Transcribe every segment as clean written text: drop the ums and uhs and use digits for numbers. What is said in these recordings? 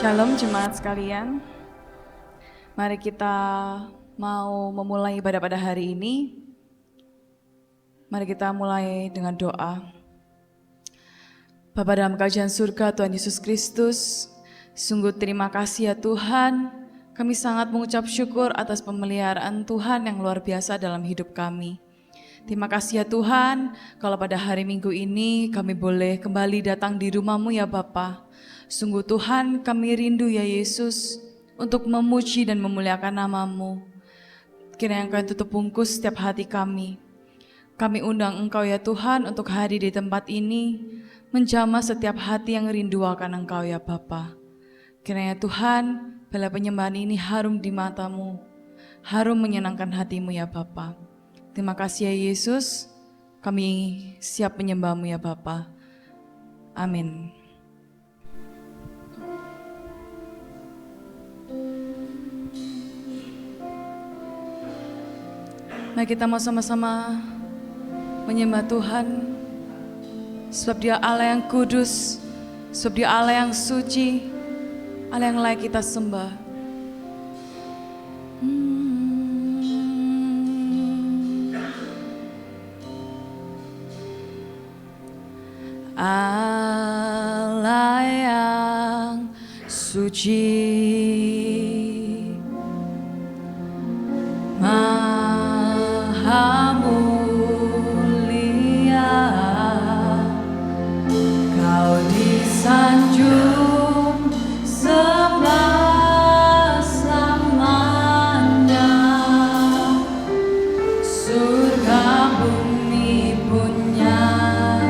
Shalom jemaat sekalian. Mari kita mau memulai ibadah pada hari ini. Mari kita mulai dengan doa. Bapa dalam kerajaan surga, Tuhan Yesus Kristus, sungguh terima kasih ya Tuhan. Kami sangat mengucap syukur atas pemeliharaan Tuhan yang luar biasa dalam hidup kami. Terima kasih ya Tuhan, kalau pada hari Minggu ini kami boleh kembali datang di rumah-Mu ya Bapa. Sungguh Tuhan, kami rindu ya Yesus untuk memuji dan memuliakan nama-Mu. Kiranya Engkau yang tutup bungkus setiap hati kami. Kami undang Engkau ya Tuhan untuk hadir di tempat ini, menjamah setiap hati yang rindu akan Engkau ya Bapa. Kiranya Tuhan, bela penyembahan ini harum di mata-Mu, harum menyenangkan hati-Mu ya Bapa. Terima kasih ya Yesus, kami siap menyembah-Mu ya Bapa. Amin. Mari kita mau sama-sama menyembah Tuhan, sebab Dia Allah yang kudus, sebab Dia Allah yang suci, Allah yang layak kita sembah. Allah yang suci, Maha mulia, Kau disanjung selamanya, surga bumi pun nyanyikan.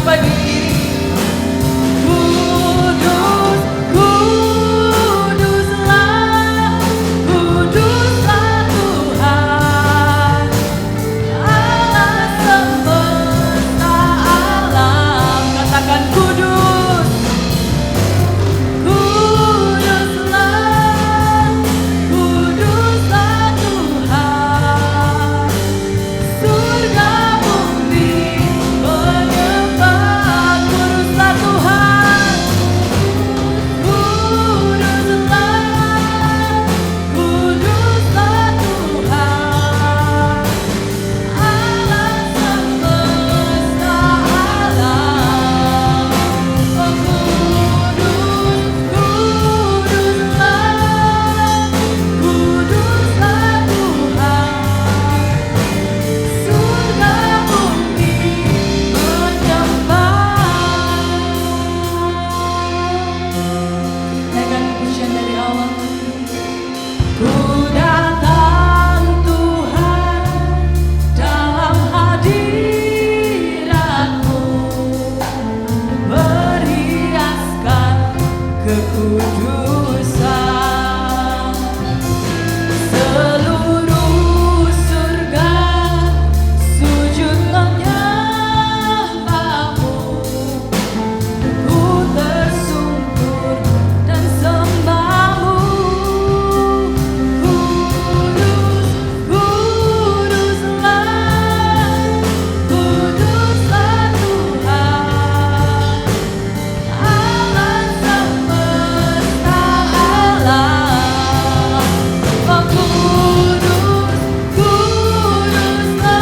pagi ini. Kudus, kuduslah, kuduslah Tuhan, Allah semesta alam. Katakan kudus, kuduslah, kuduslah Tuhan, surga bumi menyembah. Kuduslah Tuhan, kuduslah, kuduslah Tuhan, Allah semesta alam. Oh kudus, kuduslah, kuduslah Tuhan, surga bumi menyembah. Naikkan pujian dari Allah. Ku datang Tuhan dalam hadirat-Mu, berhiaskan kekudusan. Seluruh surga sujud menyembah-Mu, ku tersungkur dan sembah-Mu. Kudus, kuduslah, kuduslah Tuhan, Allah semesta alam. Oh kudus, kuduslah,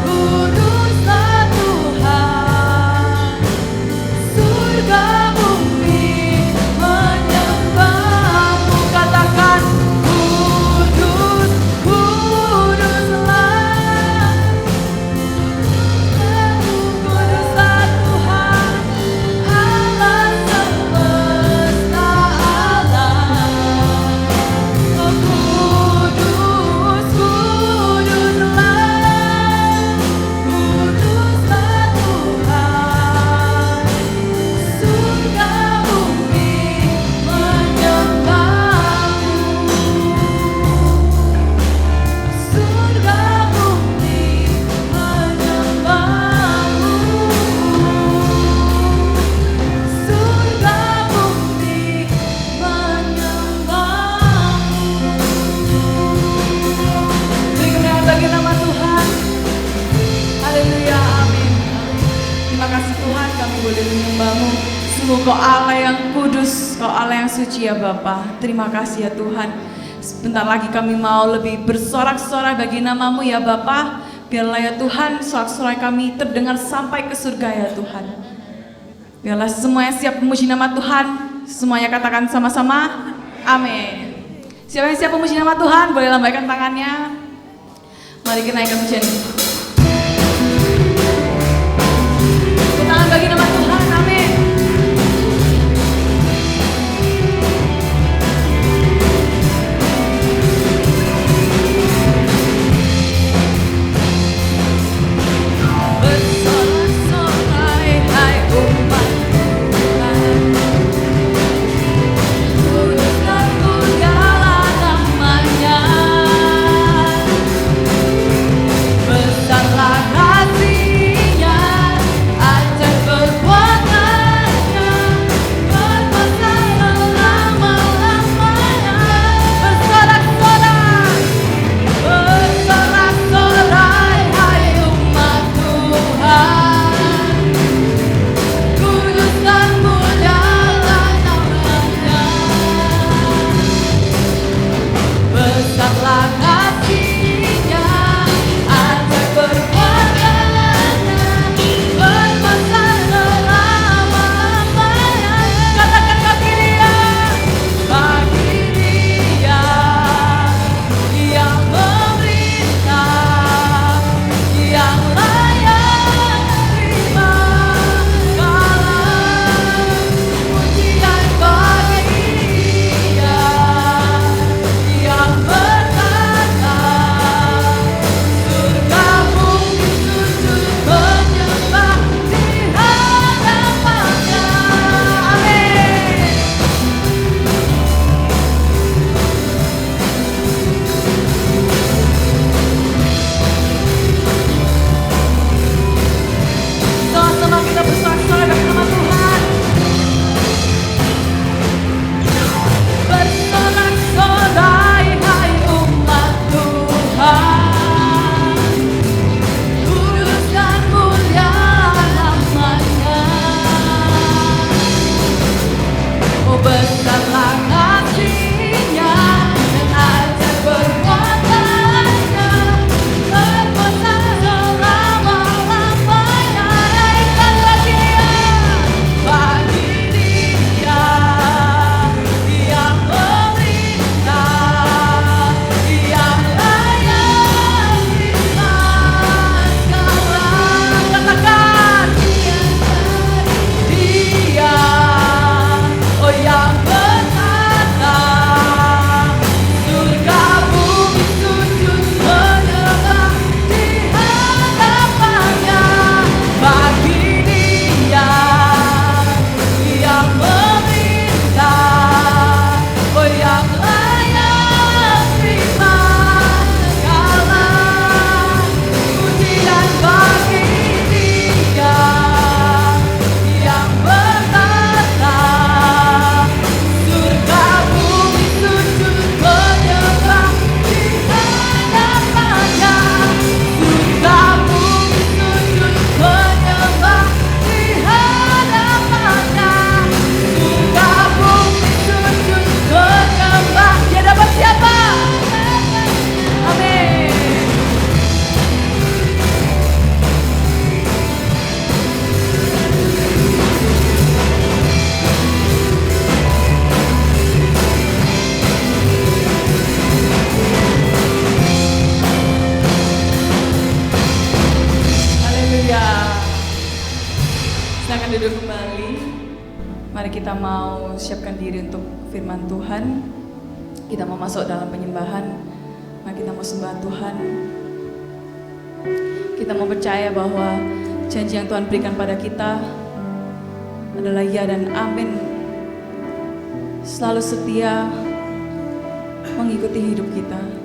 kuduslah Tuhan, surga bumi menyembah-Mu. Katakan kudus, kuduslah, kuduslah Tuhan, Allah semesta alam. Oh kudus, kuduslah, kuduslah Tuhan, surga bumi menyembah-Mu, surga bumi menyembah-Mu, surga bumi menyembah-Mu. Beri kemuliaan bagi nama Tuhan. Haleluya, amin. Terima kasih Tuhan, kami boleh menyembah-Mu. Sungguh Kau Allah yang kudus, Kau Allah yang suci ya Bapa. Terima kasih ya Tuhan. Sebentar lagi kami mau lebih bersorak-sorai bagi nama-Mu ya Bapa. Biarlah ya Tuhan, sorak-sorai kami terdengar sampai ke surga ya Tuhan. Biarlah semuanya siap memuji nama Tuhan. Semuanya katakan sama-sama, amin. Siapa yang siap memuji nama Tuhan, boleh lambaikan tangannya. Mari kita naikkan pujian ini. Tepuk tangan bagi nama Tuhan, amin. Bersorak-sorai hai umat Tuhan, kuduslah segala namanya. Silakan duduk kembali. Mari kita mau siapkan diri untuk firman Tuhan. Kita mau masuk dalam penyembahan. Mari kita mau sembah Tuhan. Kita mau percaya bahwa janji yang Tuhan berikan pada kita adalah ya dan amin. Selalu setia mengikuti hidup kita.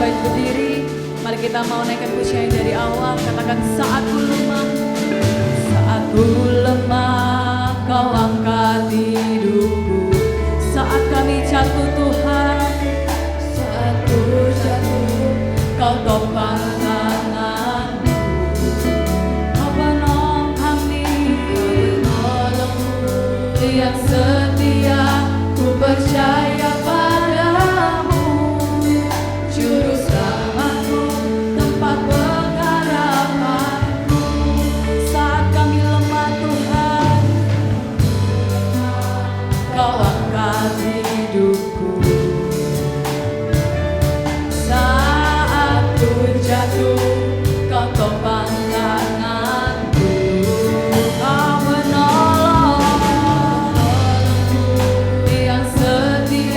Berdiri, mari kita mau naikkan pujian dari awal. Katakan saat ku lemah, saat ku lemah, kau angkat hidupku. Saat kami jatuh Tuhan, saat ku jatuh, kau topang tanganku. Kau penolong kami, yang setia, ku percaya padamu. Juru selamatku, tempat pengharapanku. Saat kami lemah Tuhan, kau angkat hidupku. Saat ku jatuh, kau topang tanganku. Kau menolong yang setia.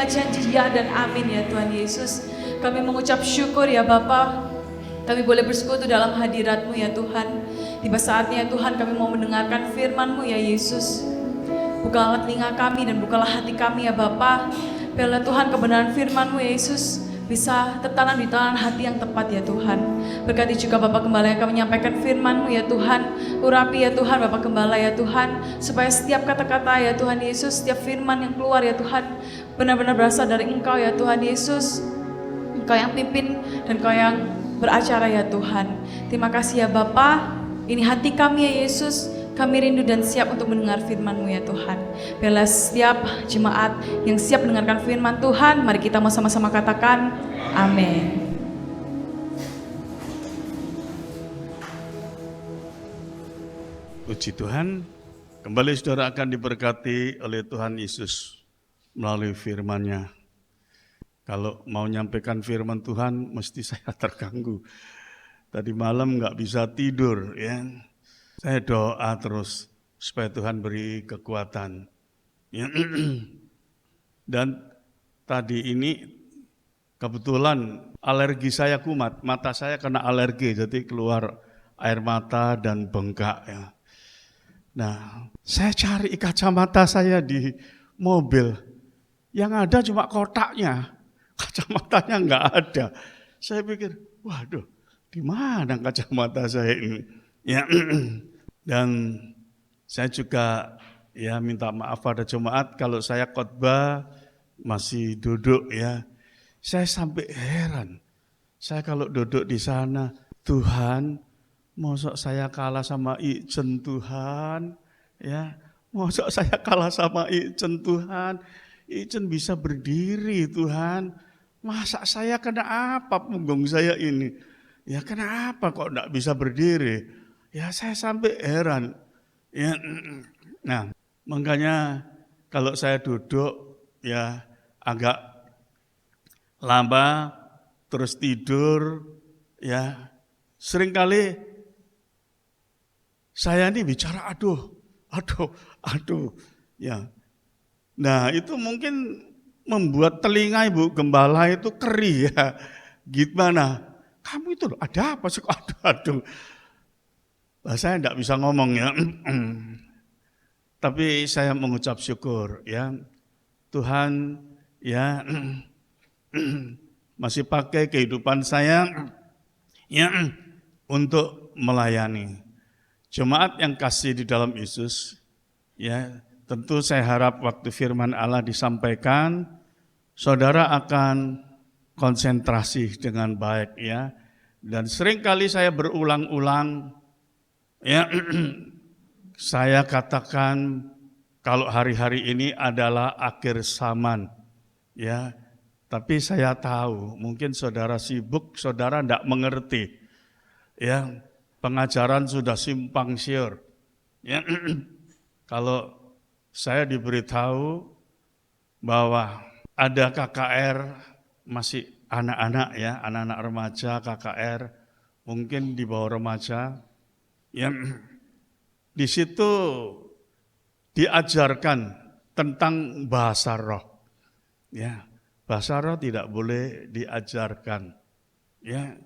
dengan janji ya dan amin ya Tuhan Yesus. Kami mengucap syukur ya Bapa, kami boleh bersekutu dalam hadirat-Mu ya Tuhan. Tiba saatnya ya Tuhan kami mau mendengarkan firman-Mu ya Yesus. Bukalah telinga kami dan bukalah hati kami ya Bapa. Biarlah Tuhan kebenaran firman-Mu ya Yesus bisa tertanam di tangan hati yang tepat ya Tuhan. Berkati juga Bapak Gembala yang akan menyampaikan firman-Mu ya Tuhan. Urapi ya Tuhan Bapak Gembala ya Tuhan, supaya setiap kata-kata ya Tuhan Yesus, setiap firman yang keluar ya Tuhan, benar-benar berasal dari Engkau ya Tuhan Yesus. Engkau yang pimpin dan Engkau yang beracara ya Tuhan. Terima kasih ya Bapa. Ini hati kami ya Yesus. Kami rindu dan siap untuk mendengar firman-Mu ya Tuhan. Biarlah setiap jemaat yang siap mendengarkan firman Tuhan, mari kita mau sama-sama katakan amin. Puji Tuhan, kembali saudara akan diberkati oleh Tuhan Yesus melalui firman-Nya. Kalau mau nyampaikan firman Tuhan, mesti saya terganggu. Tadi malam nggak bisa tidur ya. Saya doa terus supaya Tuhan beri kekuatan. Ya. Dan tadi ini kebetulan alergi saya kumat, mata saya kena alergi, jadi keluar air mata dan bengkak. Ya. Nah, saya cari kacamata saya di mobil, yang ada cuma kotaknya, kacamatanya nggak ada. Saya pikir, waduh, di mana kacamata saya ini? Ya. Dan saya juga ya minta maaf pada jemaat kalau saya khotbah masih duduk ya. Saya sampai heran. Saya kalau duduk di sana, Tuhan, mosok saya kalah sama Ijen Tuhan, ya. Mosok saya kalah sama Ijen Tuhan. Ijen bisa berdiri Tuhan. Masa saya kena apa punggung saya ini? Ya kenapa kok enggak bisa berdiri? Ya saya sampai heran. Ya, nah makanya kalau saya duduk ya agak lama terus tidur ya seringkali saya ini bicara aduh ya. Nah itu mungkin membuat telinga Ibu Gembala itu keri ya. Gimana? Kamu itu loh ada apa sih? Aduh. Saya enggak bisa ngomong ya. Tapi saya mengucap syukur ya. Tuhan ya masih pakai kehidupan saya ya untuk melayani jemaat yang kasih di dalam Yesus. Ya, tentu saya harap waktu firman Allah disampaikan saudara akan konsentrasi dengan baik ya. Dan seringkali saya berulang-ulang ya, saya katakan kalau hari-hari ini adalah akhir zaman, ya. Tapi saya tahu mungkin saudara sibuk, saudara tidak mengerti, ya. Pengajaran sudah simpang siur, ya. Kalau saya diberitahu bahwa ada KKR masih anak-anak ya, anak-anak remaja KKR, mungkin di bawah remaja. Yang di situ diajarkan tentang bahasa roh. Ya, bahasa roh tidak boleh diajarkan. Ya.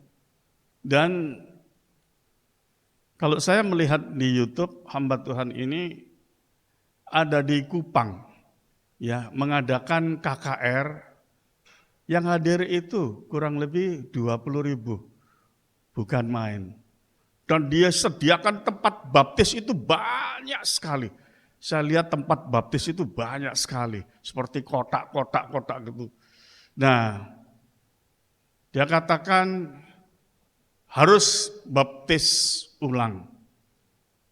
Dan kalau saya melihat di YouTube hamba Tuhan ini ada di Kupang. Ya, mengadakan KKR yang hadir itu kurang lebih 20.000. Bukan main. Dan dia sediakan tempat baptis itu banyak sekali. Saya lihat tempat baptis itu banyak sekali. Seperti kotak-kotak gitu. Nah, dia katakan harus baptis ulang.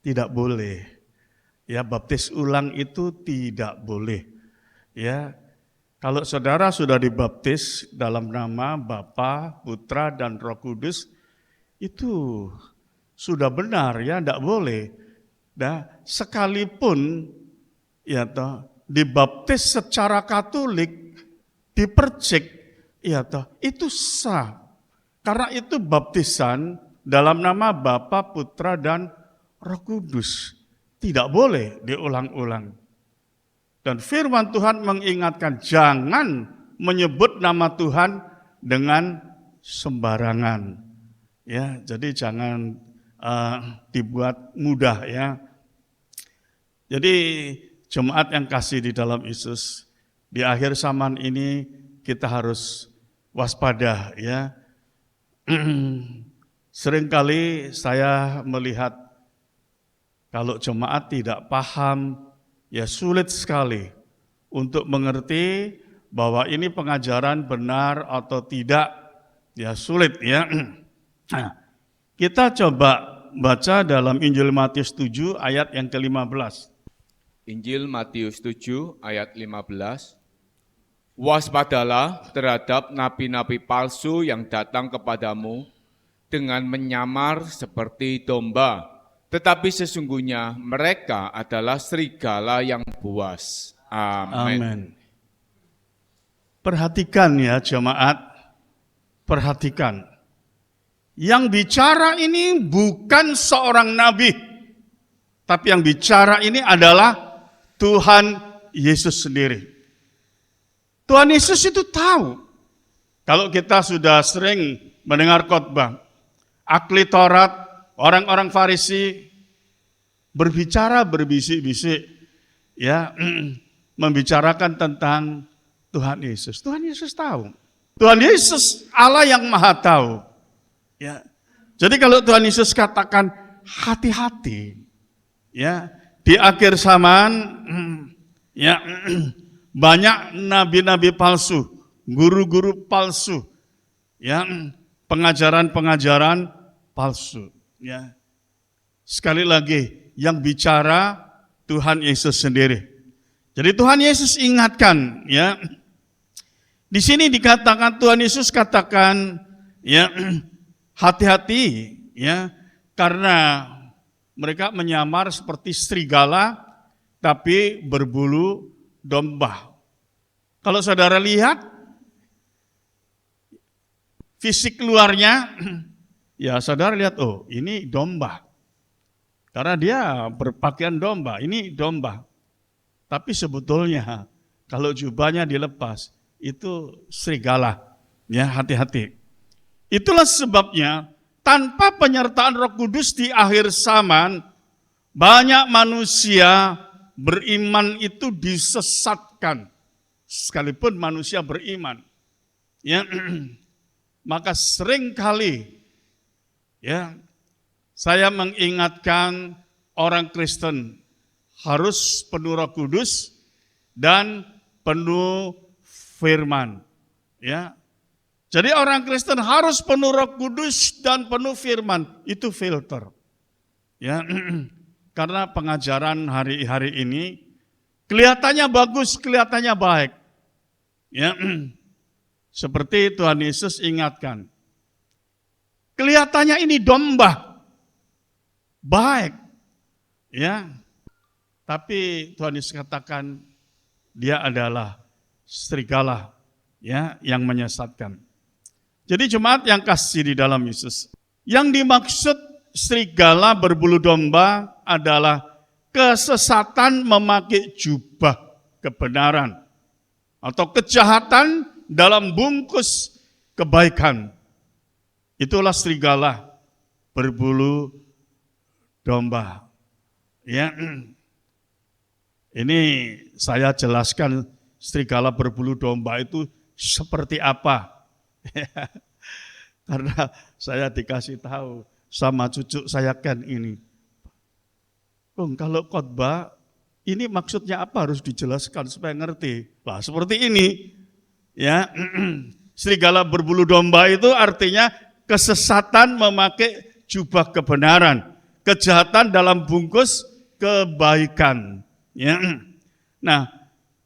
Tidak boleh. Ya, baptis ulang itu tidak boleh. Ya, kalau saudara sudah dibaptis dalam nama Bapa, Putra, dan Roh Kudus, itu sudah benar ya, tidak boleh. Nah, sekalipun ya toh dibaptis secara Katolik, dipercik ya toh itu sah. Karena itu baptisan dalam nama Bapa, Putra dan Roh Kudus. Tidak boleh diulang-ulang. Dan firman Tuhan mengingatkan jangan menyebut nama Tuhan dengan sembarangan. Ya, jadi jangan dibuat mudah ya. Jadi jemaat yang kasih di dalam Yesus, di akhir zaman ini kita harus waspada ya. Seringkali saya melihat kalau jemaat tidak paham, ya sulit sekali untuk mengerti bahwa ini pengajaran benar atau tidak, ya sulit ya. Nah, kita coba baca dalam Injil Matius 7 ayat yang ke-15. Injil Matius 7 ayat 15. Waspadalah terhadap nabi-nabi palsu yang datang kepadamu dengan menyamar seperti domba, tetapi sesungguhnya mereka adalah serigala yang buas. Amin. Amin. Perhatikan ya jemaat, perhatikan. Yang bicara ini bukan seorang nabi, tapi yang bicara ini adalah Tuhan Yesus sendiri. Tuhan Yesus itu tahu, kalau kita sudah sering mendengar khotbah, ahli Taurat, orang-orang Farisi berbicara berbisik-bisik, ya, membicarakan tentang Tuhan Yesus. Tuhan Yesus tahu. Tuhan Yesus Allah yang Maha tahu. Ya. Jadi kalau Tuhan Yesus katakan hati-hati, ya, di akhir zaman, ya, banyak nabi-nabi palsu, guru-guru palsu, ya, pengajaran-pengajaran palsu. Ya. Sekali lagi, yang bicara Tuhan Yesus sendiri. Jadi Tuhan Yesus ingatkan, ya, di sini dikatakan Tuhan Yesus katakan, ya, hati-hati, ya, karena mereka menyamar seperti serigala, tapi berbulu domba. Kalau saudara lihat fisik luarnya, ya saudara lihat, oh ini domba. Karena dia berpakaian domba, ini domba. Tapi sebetulnya kalau jubahnya dilepas, itu serigala. Ya, hati-hati. Itulah sebabnya tanpa penyertaan Roh Kudus di akhir zaman, banyak manusia beriman itu disesatkan. Sekalipun manusia beriman. Ya, maka seringkali, ya, saya mengingatkan orang Kristen harus penuh Roh Kudus dan penuh firman. Ya. Jadi orang Kristen harus penuh Roh Kudus dan penuh firman. Itu filter. Ya. Karena pengajaran hari-hari ini kelihatannya bagus, kelihatannya baik. Ya. Seperti Tuhan Yesus ingatkan. Kelihatannya ini domba. Baik. Ya. Tapi Tuhan Yesus katakan dia adalah serigala, ya, yang menyesatkan. Jadi jemaat yang kasih di dalam Yesus, yang dimaksud serigala berbulu domba adalah kesesatan memakai jubah kebenaran atau kejahatan dalam bungkus kebaikan. Itulah serigala berbulu domba. Ya, ini saya jelaskan serigala berbulu domba itu seperti apa. Karena saya dikasih tahu sama cucu saya kan ini. Kalau khotbah ini maksudnya apa harus dijelaskan supaya ngerti. Lah seperti ini. Ya, serigala berbulu domba itu artinya kesesatan memakai jubah kebenaran, kejahatan dalam bungkus kebaikan. Ya. Nah,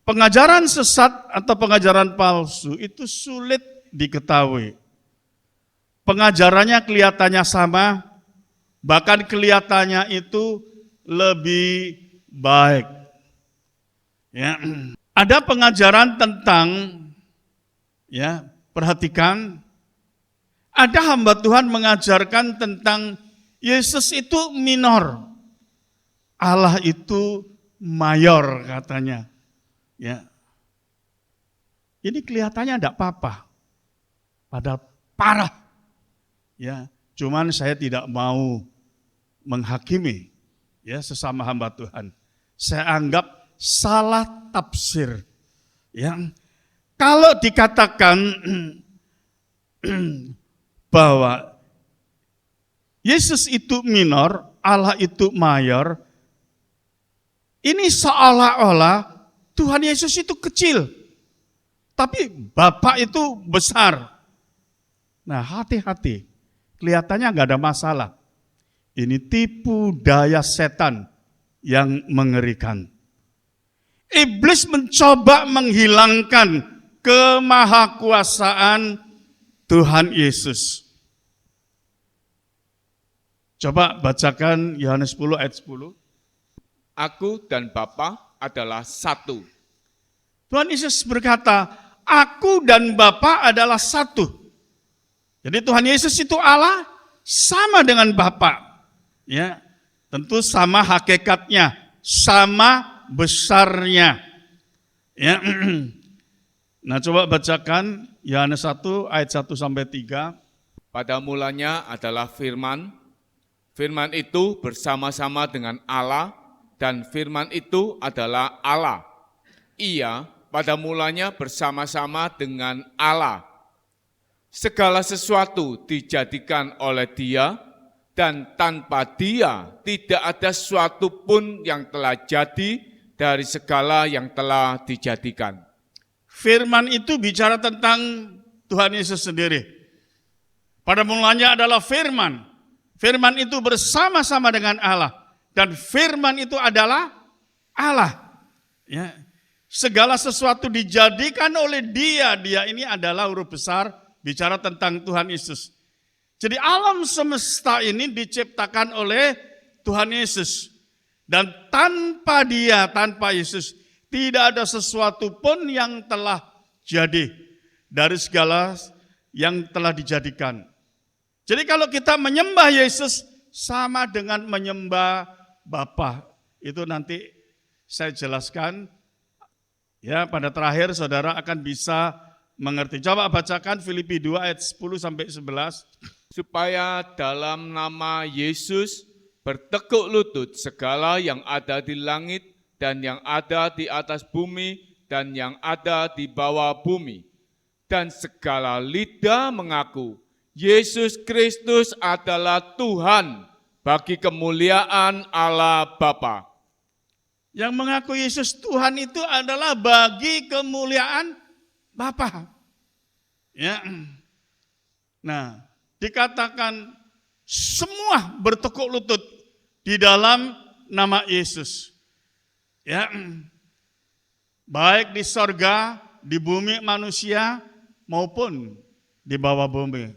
pengajaran sesat atau pengajaran palsu itu sulit diketahui. Pengajarannya kelihatannya sama, bahkan kelihatannya itu lebih baik. Ya. Ada pengajaran tentang, ya, perhatikan, ada hamba Tuhan mengajarkan tentang Yesus itu minor, Allah itu mayor katanya. Ya. Ini kelihatannya tidak apa-apa. Padahal parah. Ya, cuman saya tidak mau menghakimi ya sesama hamba Tuhan. Saya anggap salah tafsir. Ya. Kalau dikatakan bahwa Yesus itu minor, Allah itu mayor, ini seolah-olah Tuhan Yesus itu kecil. Tapi Bapa itu besar. Nah, hati-hati. Kelihatannya nggak ada masalah. Ini tipu daya setan yang mengerikan. Iblis mencoba menghilangkan kemahakuasaan Tuhan Yesus. Coba bacakan Yohanes 10 ayat 10. Aku dan Bapa adalah satu. Tuhan Yesus berkata, aku dan Bapa adalah satu. Jadi Tuhan Yesus itu Allah sama dengan Bapa. Ya, tentu sama hakikatnya, sama besarnya. Ya. Nah, coba bacakan Yohanes 1 ayat 1 sampai 3. Pada mulanya adalah firman. Firman itu bersama-sama dengan Allah dan firman itu adalah Allah. Ia pada mulanya bersama-sama dengan Allah. Segala sesuatu dijadikan oleh Dia, dan tanpa Dia tidak ada sesuatu pun yang telah jadi dari segala yang telah dijadikan. Firman itu bicara tentang Tuhan Yesus sendiri. Pada mulanya adalah firman. Firman itu bersama-sama dengan Allah. Dan firman itu adalah Allah. Ya. Segala sesuatu dijadikan oleh Dia. Dia ini adalah huruf besar bicara tentang Tuhan Yesus. Jadi alam semesta ini diciptakan oleh Tuhan Yesus. Dan tanpa Dia, tanpa Yesus, tidak ada sesuatu pun yang telah jadi dari segala yang telah dijadikan. Jadi kalau kita menyembah Yesus sama dengan menyembah Bapa. Itu nanti saya jelaskan. Ya, pada terakhir saudara akan bisa mengerti. Coba bacakan Filipi 2 ayat 10 sampai 11. Supaya dalam nama Yesus bertekuk lutut segala yang ada di langit dan yang ada di atas bumi dan yang ada di bawah bumi. Dan segala lidah mengaku Yesus Kristus adalah Tuhan bagi kemuliaan Allah Bapa. Yang mengaku Yesus Tuhan itu adalah bagi kemuliaan Bapa. Ya. Nah, dikatakan semua bertekuk lutut di dalam nama Yesus. Ya. Baik di sorga, di bumi manusia maupun di bawah bumi.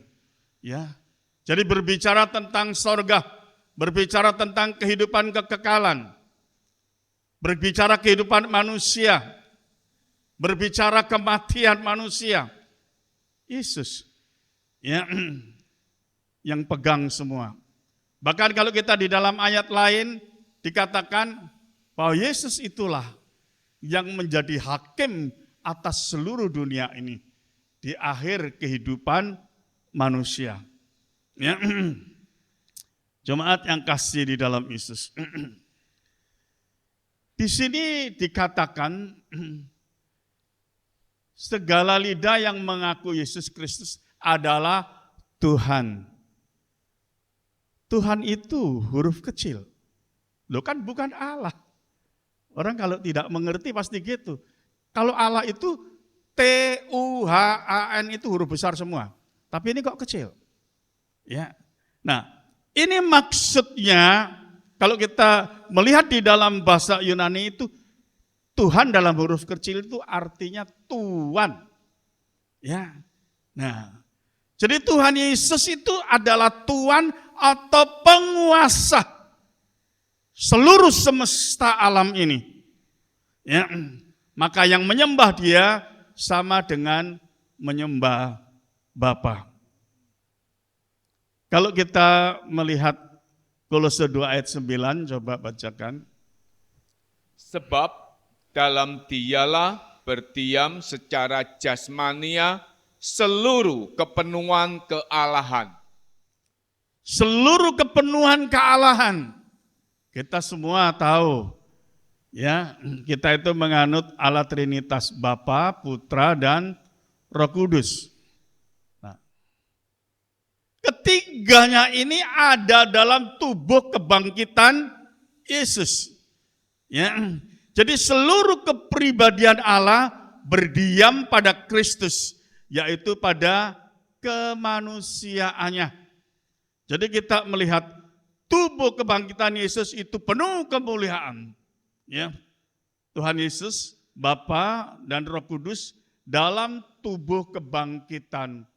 Ya. Jadi berbicara tentang sorga, berbicara tentang kehidupan kekekalan, berbicara kehidupan manusia, berbicara kematian manusia. Yesus ya, yang pegang semua. Bahkan kalau kita di dalam ayat lain dikatakan bahwa Yesus itulah yang menjadi hakim atas seluruh dunia ini di akhir kehidupan manusia. Ya. Jemaat yang kasih di dalam Yesus. Di sini dikatakan segala lidah yang mengaku Yesus Kristus adalah Tuhan. Tuhan itu huruf kecil. Loh kan bukan Allah. Orang kalau tidak mengerti pasti gitu. Kalau Allah itu T-U-H-A-N itu huruf besar semua. Tapi ini kok kecil. Ya. Nah, ini maksudnya kalau kita melihat di dalam bahasa Yunani itu, Tuhan dalam huruf kecil itu artinya Tuhan. Ya. Nah, jadi Tuhan Yesus itu adalah Tuhan atau penguasa seluruh semesta alam ini. Ya. Maka yang menyembah Dia sama dengan menyembah Bapa. Kalau kita melihat Kolose 2 ayat 9, coba bacakan. Sebab dalam Dialah berdiam secara jasmania seluruh kepenuhan kealahan. Seluruh kepenuhan kealahan. Kita semua tahu, ya, kita itu menganut Allah Trinitas, Bapa, Putra, dan Roh Kudus. Nah, ketiganya ini ada dalam tubuh kebangkitan Yesus. Ya, jadi seluruh kepribadian Allah berdiam pada Kristus, yaitu pada kemanusiaannya. Jadi kita melihat tubuh kebangkitan Yesus itu penuh kemuliaan. Ya, Tuhan Yesus, Bapa dan Roh Kudus dalam tubuh kebangkitan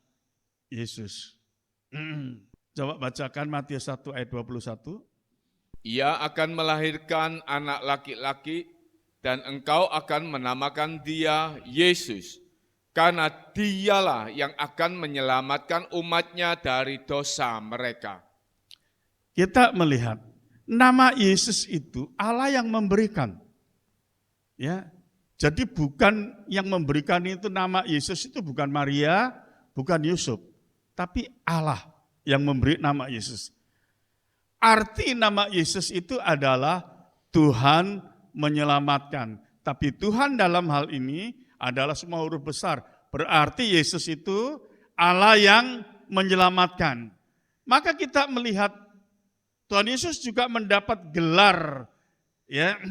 Yesus. Coba bacakan Matius 1 ayat 21. Ia akan melahirkan anak laki-laki dan engkau akan menamakan dia Yesus, karena dialah yang akan menyelamatkan umatnya dari dosa mereka. Kita melihat nama Yesus itu Allah yang memberikan. Ya, jadi bukan yang memberikan itu nama Yesus itu bukan Maria, bukan Yusuf, tapi Allah yang memberi nama Yesus. Arti nama Yesus itu adalah Tuhan menyelamatkan. Tapi Tuhan dalam hal ini adalah semua huruf besar. Berarti Yesus itu Allah yang menyelamatkan. Maka kita melihat Tuhan Yesus juga mendapat gelar, ya,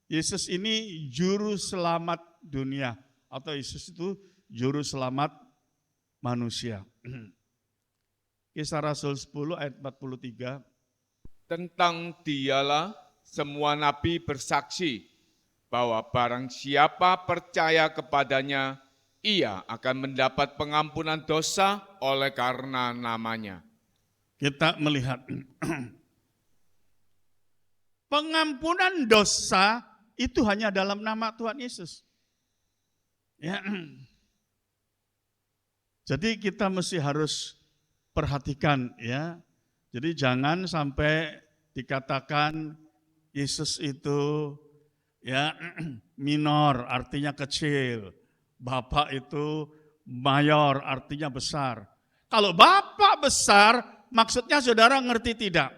Yesus ini juru selamat dunia, atau Yesus itu juru selamat manusia. Kisah Rasul 10 ayat 43. Tentang dialah semua nabi bersaksi bahwa barang siapa percaya kepadanya, ia akan mendapat pengampunan dosa oleh karena namanya. Kita melihat pengampunan dosa itu hanya dalam nama Tuhan Yesus. Ya. Jadi kita mesti harus perhatikan, ya. Jadi jangan sampai dikatakan Yesus itu, ya, minor, artinya kecil. Bapa itu mayor, artinya besar. Kalau Bapa besar, maksudnya saudara ngerti tidak?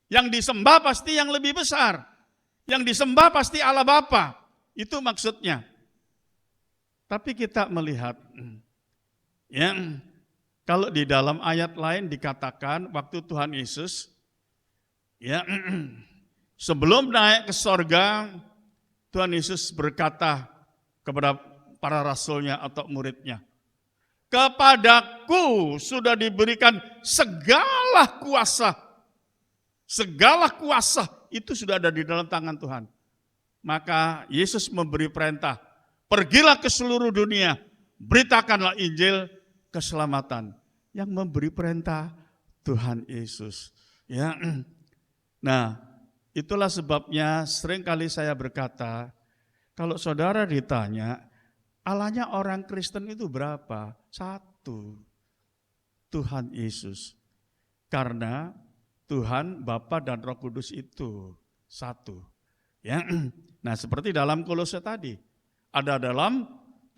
Yang disembah pasti yang lebih besar. Yang disembah pasti Allah Bapa. Itu maksudnya. Tapi kita melihat, ya, kalau di dalam ayat lain dikatakan waktu Tuhan Yesus, ya, sebelum naik ke sorga, Tuhan Yesus berkata kepada para rasulnya atau muridnya, kepadaku sudah diberikan segala kuasa. Segala kuasa itu sudah ada di dalam tangan Tuhan. Maka Yesus memberi perintah, pergilah ke seluruh dunia, beritakanlah Injil keselamatan. Yang memberi perintah Tuhan Yesus. Ya. Nah, itulah sebabnya seringkali saya berkata, kalau saudara ditanya, Allahnya orang Kristen itu berapa? Satu, Tuhan Yesus. Karena Tuhan, Bapa dan Roh Kudus itu satu. Ya. Nah, seperti dalam Kolose tadi, ada dalam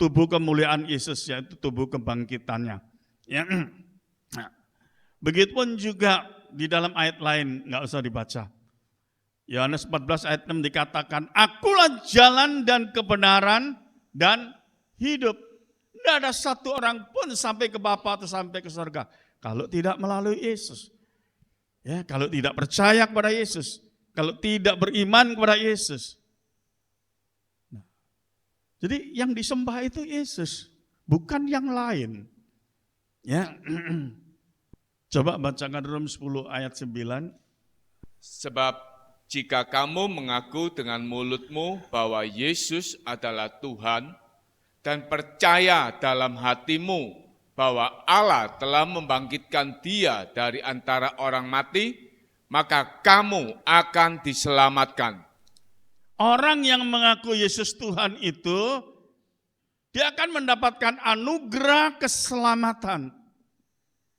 tubuh kemuliaan Yesus, yaitu tubuh kebangkitannya. Ya. Nah, begitupun juga di dalam ayat lain, nggak usah dibaca. Yohanes 14 ayat 6 dikatakan, akulah jalan dan kebenaran dan hidup. Tidak ada satu orang pun sampai ke Bapa atau sampai ke surga kalau tidak melalui Yesus. Ya, kalau tidak percaya kepada Yesus, kalau tidak beriman kepada Yesus. Nah, jadi yang disembah itu Yesus, bukan yang lain. Ya. Coba bacakan Rom 10 ayat 9. Sebab jika kamu mengaku dengan mulutmu bahwa Yesus adalah Tuhan dan percaya dalam hatimu bahwa Allah telah membangkitkan Dia dari antara orang mati, maka kamu akan diselamatkan. Orang yang mengaku Yesus Tuhan itu, dia akan mendapatkan anugerah keselamatan.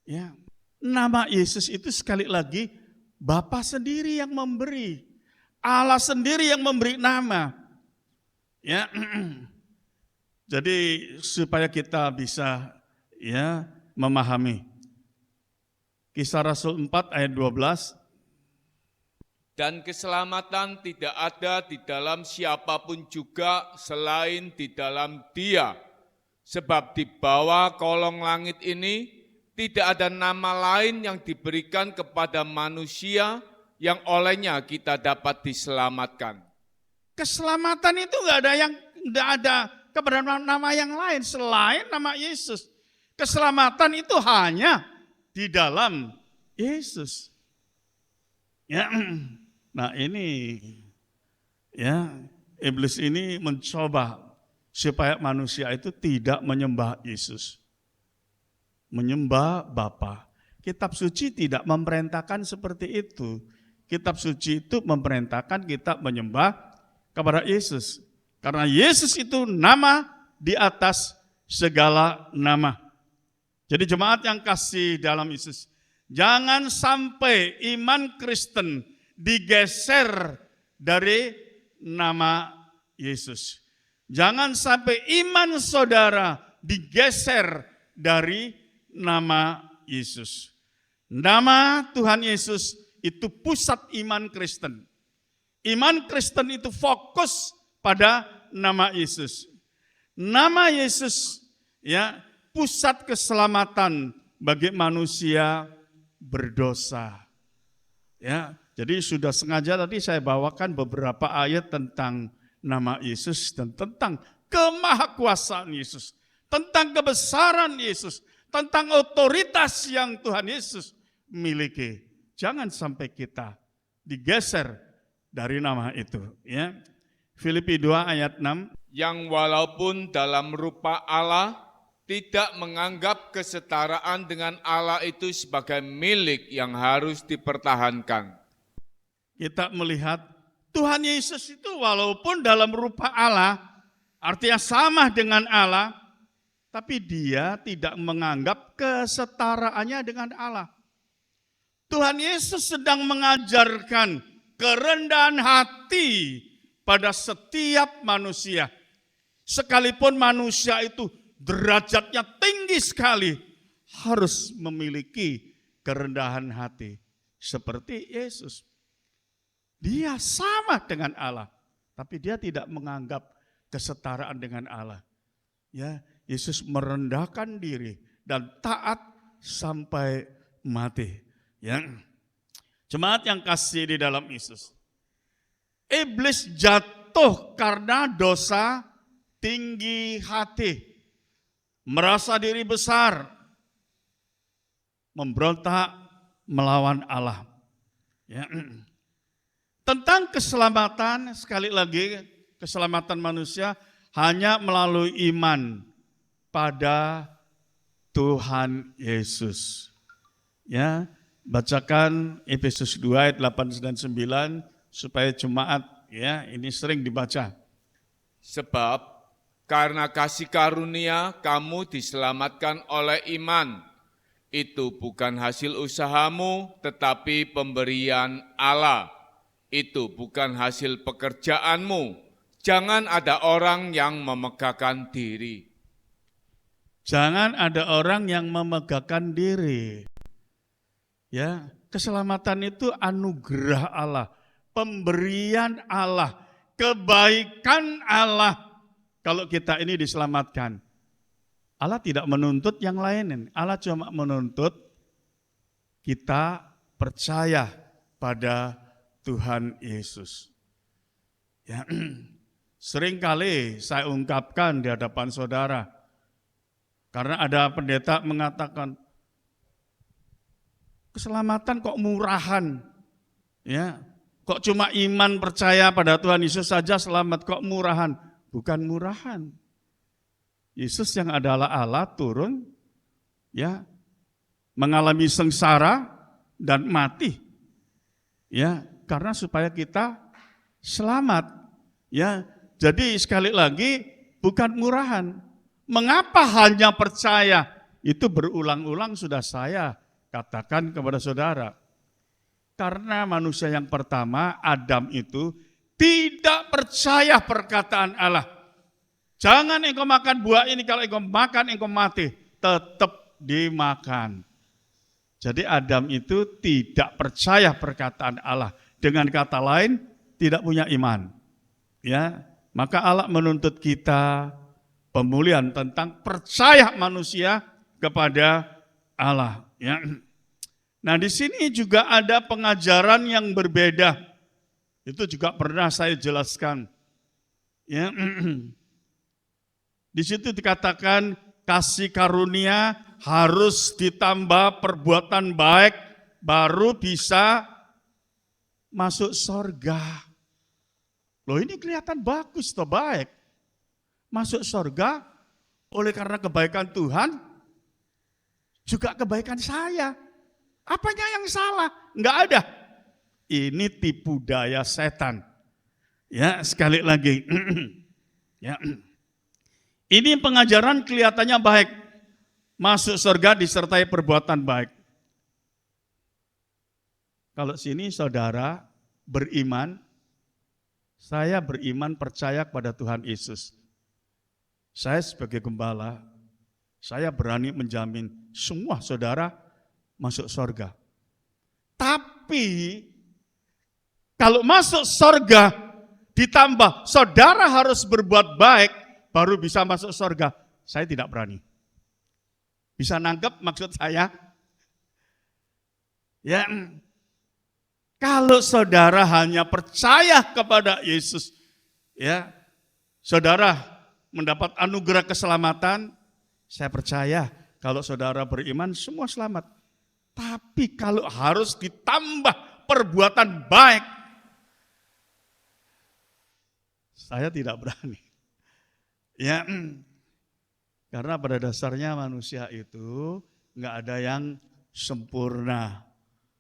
Ya, nama Yesus itu sekali lagi Bapa sendiri yang memberi, Allah sendiri yang memberi nama. Ya, jadi supaya kita bisa ya memahami. Kisah Rasul 4 ayat 12. Dan keselamatan tidak ada di dalam siapapun juga selain di dalam Dia. Sebab di bawah kolong langit ini tidak ada nama lain yang diberikan kepada manusia yang olehnya kita dapat diselamatkan. Keselamatan itu enggak ada kepada nama yang lain selain nama Yesus. Keselamatan itu hanya di dalam Yesus. Ya, nah ini ya iblis ini mencoba supaya manusia itu tidak menyembah Yesus, menyembah Bapa. Kitab suci tidak memerintahkan seperti itu. Kitab suci itu memerintahkan kita menyembah kepada Yesus. Karena Yesus itu nama di atas segala nama. Jadi jemaat yang kasih dalam Yesus, jangan sampai iman Kristen digeser dari nama Yesus. Jangan sampai iman saudara digeser dari nama Yesus. Nama Tuhan Yesus itu pusat iman Kristen. Iman Kristen itu fokus pada nama Yesus. Nama Yesus ya pusat keselamatan bagi manusia berdosa. Ya, jadi sudah sengaja tadi saya bawakan beberapa ayat tentang nama Yesus dan tentang kemahakuasaan Yesus, tentang kebesaran Yesus, tentang otoritas yang Tuhan Yesus miliki. Jangan sampai kita digeser dari nama itu, ya. Filipi 2 ayat 6. Yang walaupun dalam rupa Allah tidak menganggap kesetaraan dengan Allah itu sebagai milik yang harus dipertahankan. Kita melihat Tuhan Yesus itu walaupun dalam rupa Allah, artinya sama dengan Allah, tapi dia tidak menganggap kesetaraannya dengan Allah. Tuhan Yesus sedang mengajarkan kerendahan hati pada setiap manusia. Sekalipun manusia itu derajatnya tinggi sekali, harus memiliki kerendahan hati seperti Yesus. Dia sama dengan Allah, tapi dia tidak menganggap kesetaraan dengan Allah. Ya, Yesus merendahkan diri dan taat sampai mati. Ya, jemaat yang kasih di dalam Yesus. Iblis jatuh karena dosa tinggi hati, merasa diri besar, memberontak melawan Allah. Ya. Tentang keselamatan, sekali lagi keselamatan manusia hanya melalui iman pada Tuhan Yesus. Ya, bacakan Efesus 2 ayat 8 dan 9 supaya jemaat ya ini sering dibaca. Sebab karena kasih karunia kamu diselamatkan oleh iman. Itu bukan hasil usahamu tetapi pemberian Allah. Itu bukan hasil pekerjaanmu. Jangan ada orang yang memegahkan diri. Jangan ada orang yang memegahkan diri. Ya, keselamatan itu anugerah Allah, pemberian Allah, kebaikan Allah. Kalau kita ini diselamatkan, Allah tidak menuntut yang lain. Allah cuma menuntut kita percaya pada Tuhan Yesus. Ya, seringkali saya ungkapkan di hadapan saudara, karena ada pendeta mengatakan, keselamatan kok murahan, ya, kok cuma iman percaya pada Tuhan Yesus saja selamat, kok murahan? Bukan murahan. Yesus yang adalah Allah turun, ya, mengalami sengsara dan mati, ya, karena supaya kita selamat, ya. Jadi sekali lagi bukan murahan. Mengapa hanya percaya? Itu berulang-ulang sudah saya katakan kepada saudara. Karena manusia yang pertama, Adam itu tidak percaya perkataan Allah. Jangan engkau makan buah ini, kalau engkau makan engkau mati. Tetap dimakan. Jadi Adam itu tidak percaya perkataan Allah. Dengan kata lain, tidak punya iman. Ya, maka Allah menuntut kita pemulihan tentang percaya manusia kepada Allah. Ya. Nah, di sini juga ada pengajaran yang berbeda. Itu juga pernah saya jelaskan. Ya. Di situ dikatakan kasih karunia harus ditambah perbuatan baik baru bisa masuk sorga. Loh, ini kelihatan bagus toh, baik. Masuk sorga oleh karena kebaikan Tuhan, juga kebaikan saya. Apanya yang salah? Enggak ada. Ini tipu daya setan. Ya, sekali lagi. Ya. Ini pengajaran kelihatannya baik. Masuk surga disertai perbuatan baik. Kalau sini saudara beriman, saya beriman percaya kepada Tuhan Yesus. Saya sebagai gembala, saya berani menjamin semua saudara masuk surga. Tapi kalau masuk surga ditambah saudara harus berbuat baik baru bisa masuk surga, saya tidak berani. Bisa nangkep maksud saya? Ya, kalau saudara hanya percaya kepada Yesus, ya, saudara mendapat anugerah keselamatan, saya percaya kalau saudara beriman semua selamat. Tapi kalau harus ditambah perbuatan baik, saya tidak berani. Ya, karena pada dasarnya manusia itu nggak ada yang sempurna.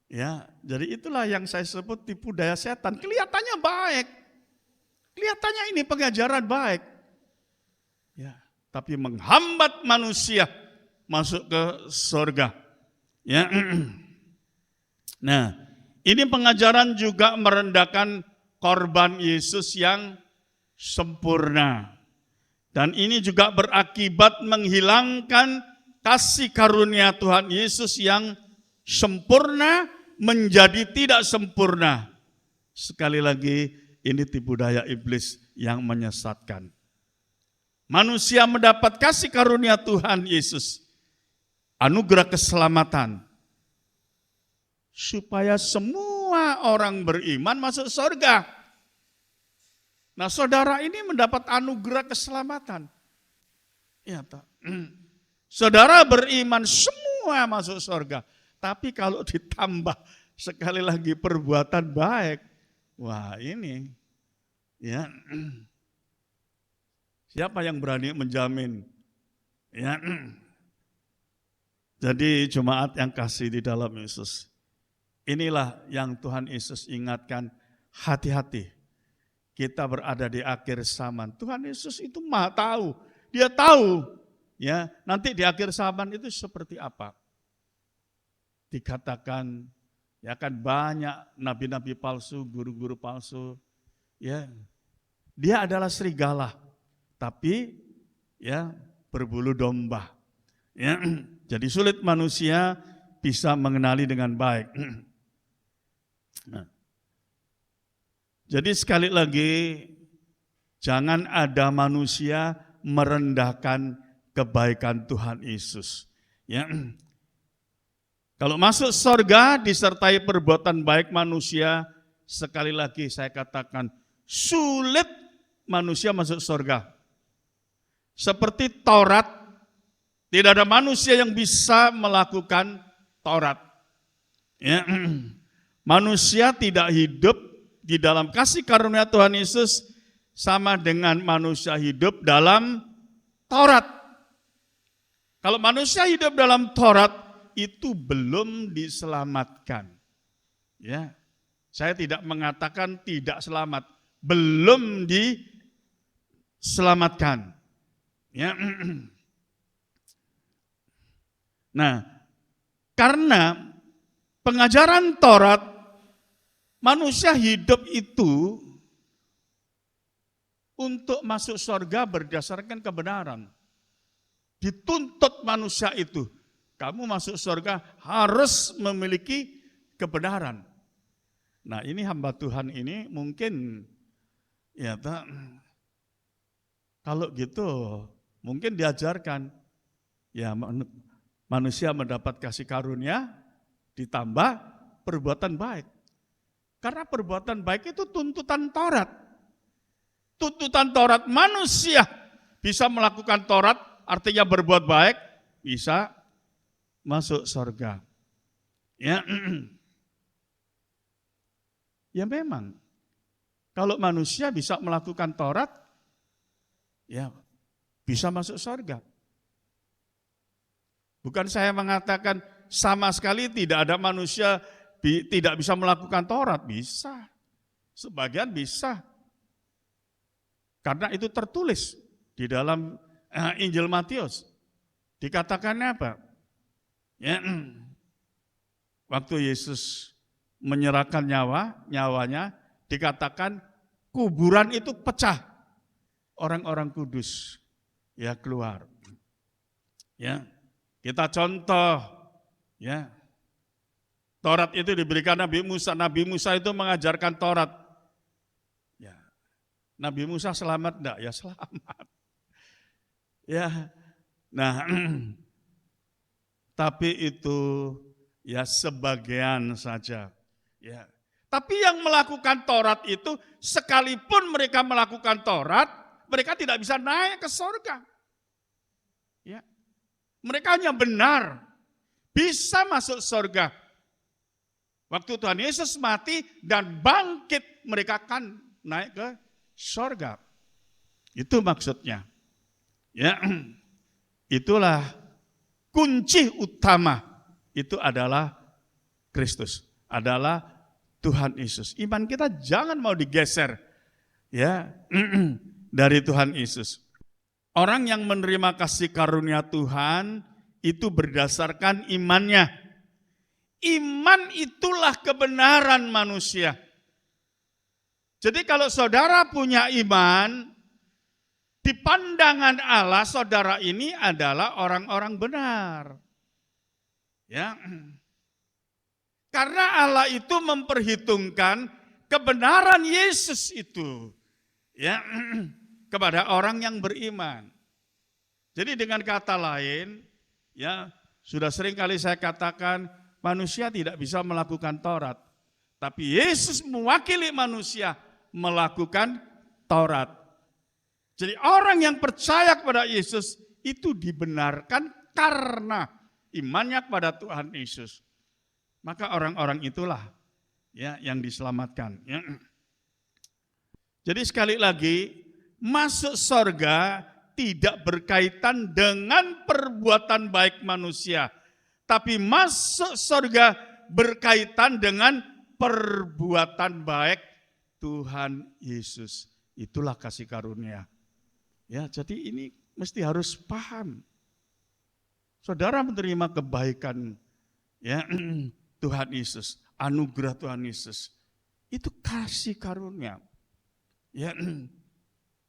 Ya, jadi itulah yang saya sebut tipu daya setan. Kelihatannya baik, kelihatannya ini pengajaran baik. Ya, tapi menghambat manusia masuk ke surga. Ya, nah, ini pengajaran juga merendahkan korban Yesus yang sempurna. Dan ini juga berakibat menghilangkan kasih karunia Tuhan Yesus yang sempurna menjadi tidak sempurna. Sekali lagi, ini tipu daya iblis yang menyesatkan. Manusia mendapat kasih karunia Tuhan Yesus, anugerah keselamatan, supaya semua orang beriman masuk surga. Nah, saudara ini mendapat anugerah keselamatan. Ya, saudara beriman semua masuk surga. Tapi kalau ditambah sekali lagi perbuatan baik, wah ini, ya, siapa yang berani menjamin? Ya, jadi jemaat yang kasih di dalam Yesus, inilah yang Tuhan Yesus ingatkan, hati-hati. Kita berada di akhir zaman. Tuhan Yesus itu Maha tahu. Dia tahu ya, nanti di akhir zaman itu seperti apa. Dikatakan ya kan banyak nabi-nabi palsu, guru-guru palsu. Ya. Dia adalah serigala, tapi ya berbulu domba. Ya. Jadi sulit manusia bisa mengenali dengan baik. Nah. Jadi sekali lagi, jangan ada manusia merendahkan kebaikan Tuhan Yesus. Ya. Kalau masuk surga disertai perbuatan baik manusia, sekali lagi saya katakan, sulit manusia masuk surga. Seperti Taurat, tidak ada manusia yang bisa melakukan Taurat. Ya. Manusia tidak hidup di dalam kasih karunia Tuhan Yesus sama dengan manusia hidup dalam Taurat. Kalau manusia hidup dalam Taurat itu belum diselamatkan. Ya, saya tidak mengatakan tidak selamat, belum diselamatkan. Ya. Nah, karena pengajaran Taurat, manusia hidup itu untuk masuk surga berdasarkan kebenaran. Dituntut manusia itu, kamu masuk surga harus memiliki kebenaran. Nah ini hamba Tuhan ini mungkin, ya kalau gitu mungkin diajarkan, ya manusia mendapat kasih karunia ditambah perbuatan baik. Karena perbuatan baik itu tuntutan Taurat. Tuntutan Taurat manusia bisa melakukan Taurat, artinya berbuat baik, bisa masuk surga. Ya, ya memang, kalau manusia bisa melakukan Taurat, ya bisa masuk surga. Bukan saya mengatakan sama sekali tidak ada manusia tidak bisa melakukan Taurat, bisa. Sebagian bisa. Karena itu tertulis di dalam Injil Matius. Dikatakannya apa? Ya, waktu Yesus menyerahkan nyawanya, dikatakan kuburan itu pecah. Orang-orang kudus ya keluar. Ya, kita contoh, ya. Taurat itu diberikan Nabi Musa. Nabi Musa itu mengajarkan Taurat. Ya. Nabi Musa selamat enggak? Ya selamat. Ya. Nah, tapi itu ya sebagian saja. Ya. Tapi yang melakukan Taurat itu sekalipun mereka melakukan Taurat, mereka tidak bisa naik ke surga. Ya. Mereka hanya benar bisa masuk surga. Waktu Tuhan Yesus mati dan bangkit, mereka akan naik ke surga. Itu maksudnya. Ya, itulah kunci utama. Itu adalah Kristus, adalah Tuhan Yesus. Iman kita jangan mau digeser, ya, dari Tuhan Yesus. Orang yang menerima kasih karunia Tuhan itu berdasarkan imannya. Iman itulah kebenaran manusia. Jadi kalau saudara punya iman, di pandangan Allah saudara ini adalah orang-orang benar. Ya. Karena Allah itu memperhitungkan kebenaran Yesus itu, ya, kepada orang yang beriman. Jadi dengan kata lain, ya, sudah sering kali saya katakan, manusia tidak bisa melakukan Taurat, tapi Yesus mewakili manusia melakukan Taurat. Jadi orang yang percaya kepada Yesus itu dibenarkan karena imannya kepada Tuhan Yesus. Maka orang-orang itulah, ya, yang diselamatkan. Ya. Jadi sekali lagi, masuk surga tidak berkaitan dengan perbuatan baik manusia, tapi masuk surga berkaitan dengan perbuatan baik Tuhan Yesus. Itulah kasih karunia. Ya, jadi ini mesti harus paham. Saudara menerima kebaikan, ya, Tuhan Yesus, anugerah Tuhan Yesus. Itu kasih karunia. Ya.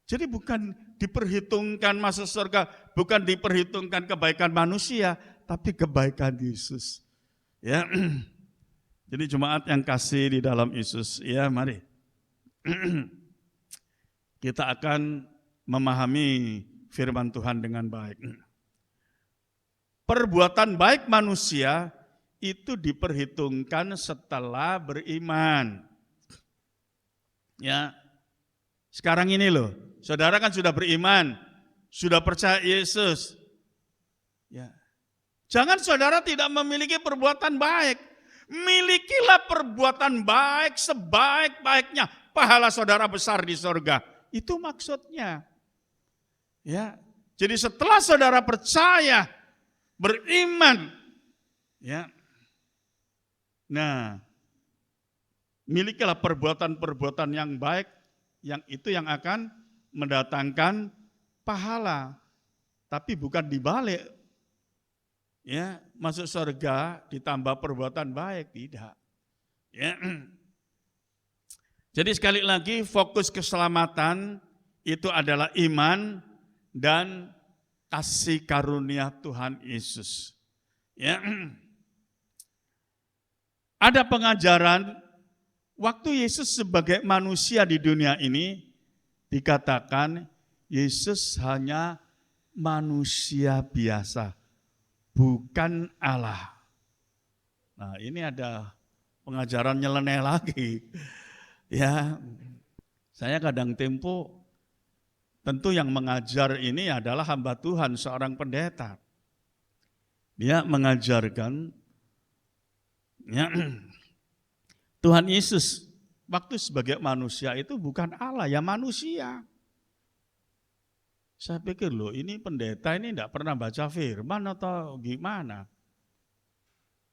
Jadi bukan diperhitungkan masuk surga, bukan diperhitungkan kebaikan manusia, tapi kebaikan Yesus. Ya. Jadi jemaat yang kasih di dalam Yesus, ya mari. Kita akan memahami firman Tuhan dengan baik. Perbuatan baik manusia itu diperhitungkan setelah beriman. Ya. Sekarang ini loh, saudara kan sudah beriman, sudah percaya Yesus. Ya. Jangan saudara tidak memiliki perbuatan baik. Milikilah perbuatan baik sebaik-baiknya. Pahala saudara besar di surga. Itu maksudnya. Ya. Jadi setelah saudara percaya, beriman, ya. Nah, milikilah perbuatan-perbuatan yang baik, yang itu yang akan mendatangkan pahala. Tapi bukan dibalik. Ya, masuk surga ditambah perbuatan baik, tidak. Ya. Jadi sekali lagi fokus keselamatan itu adalah iman dan kasih karunia Tuhan Yesus. Ya. Ada pengajaran waktu Yesus sebagai manusia di dunia ini dikatakan Yesus hanya manusia biasa, bukan Allah. Nah, ini ada pengajaran nyeleneh lagi. Ya, saya kadang tempo, tentu yang mengajar ini adalah hamba Tuhan, seorang pendeta. Dia mengajarkan, ya, Tuhan Yesus waktu sebagai manusia itu bukan Allah, ya manusia. Saya pikir loh, ini pendeta ini tidak pernah baca firman atau gimana.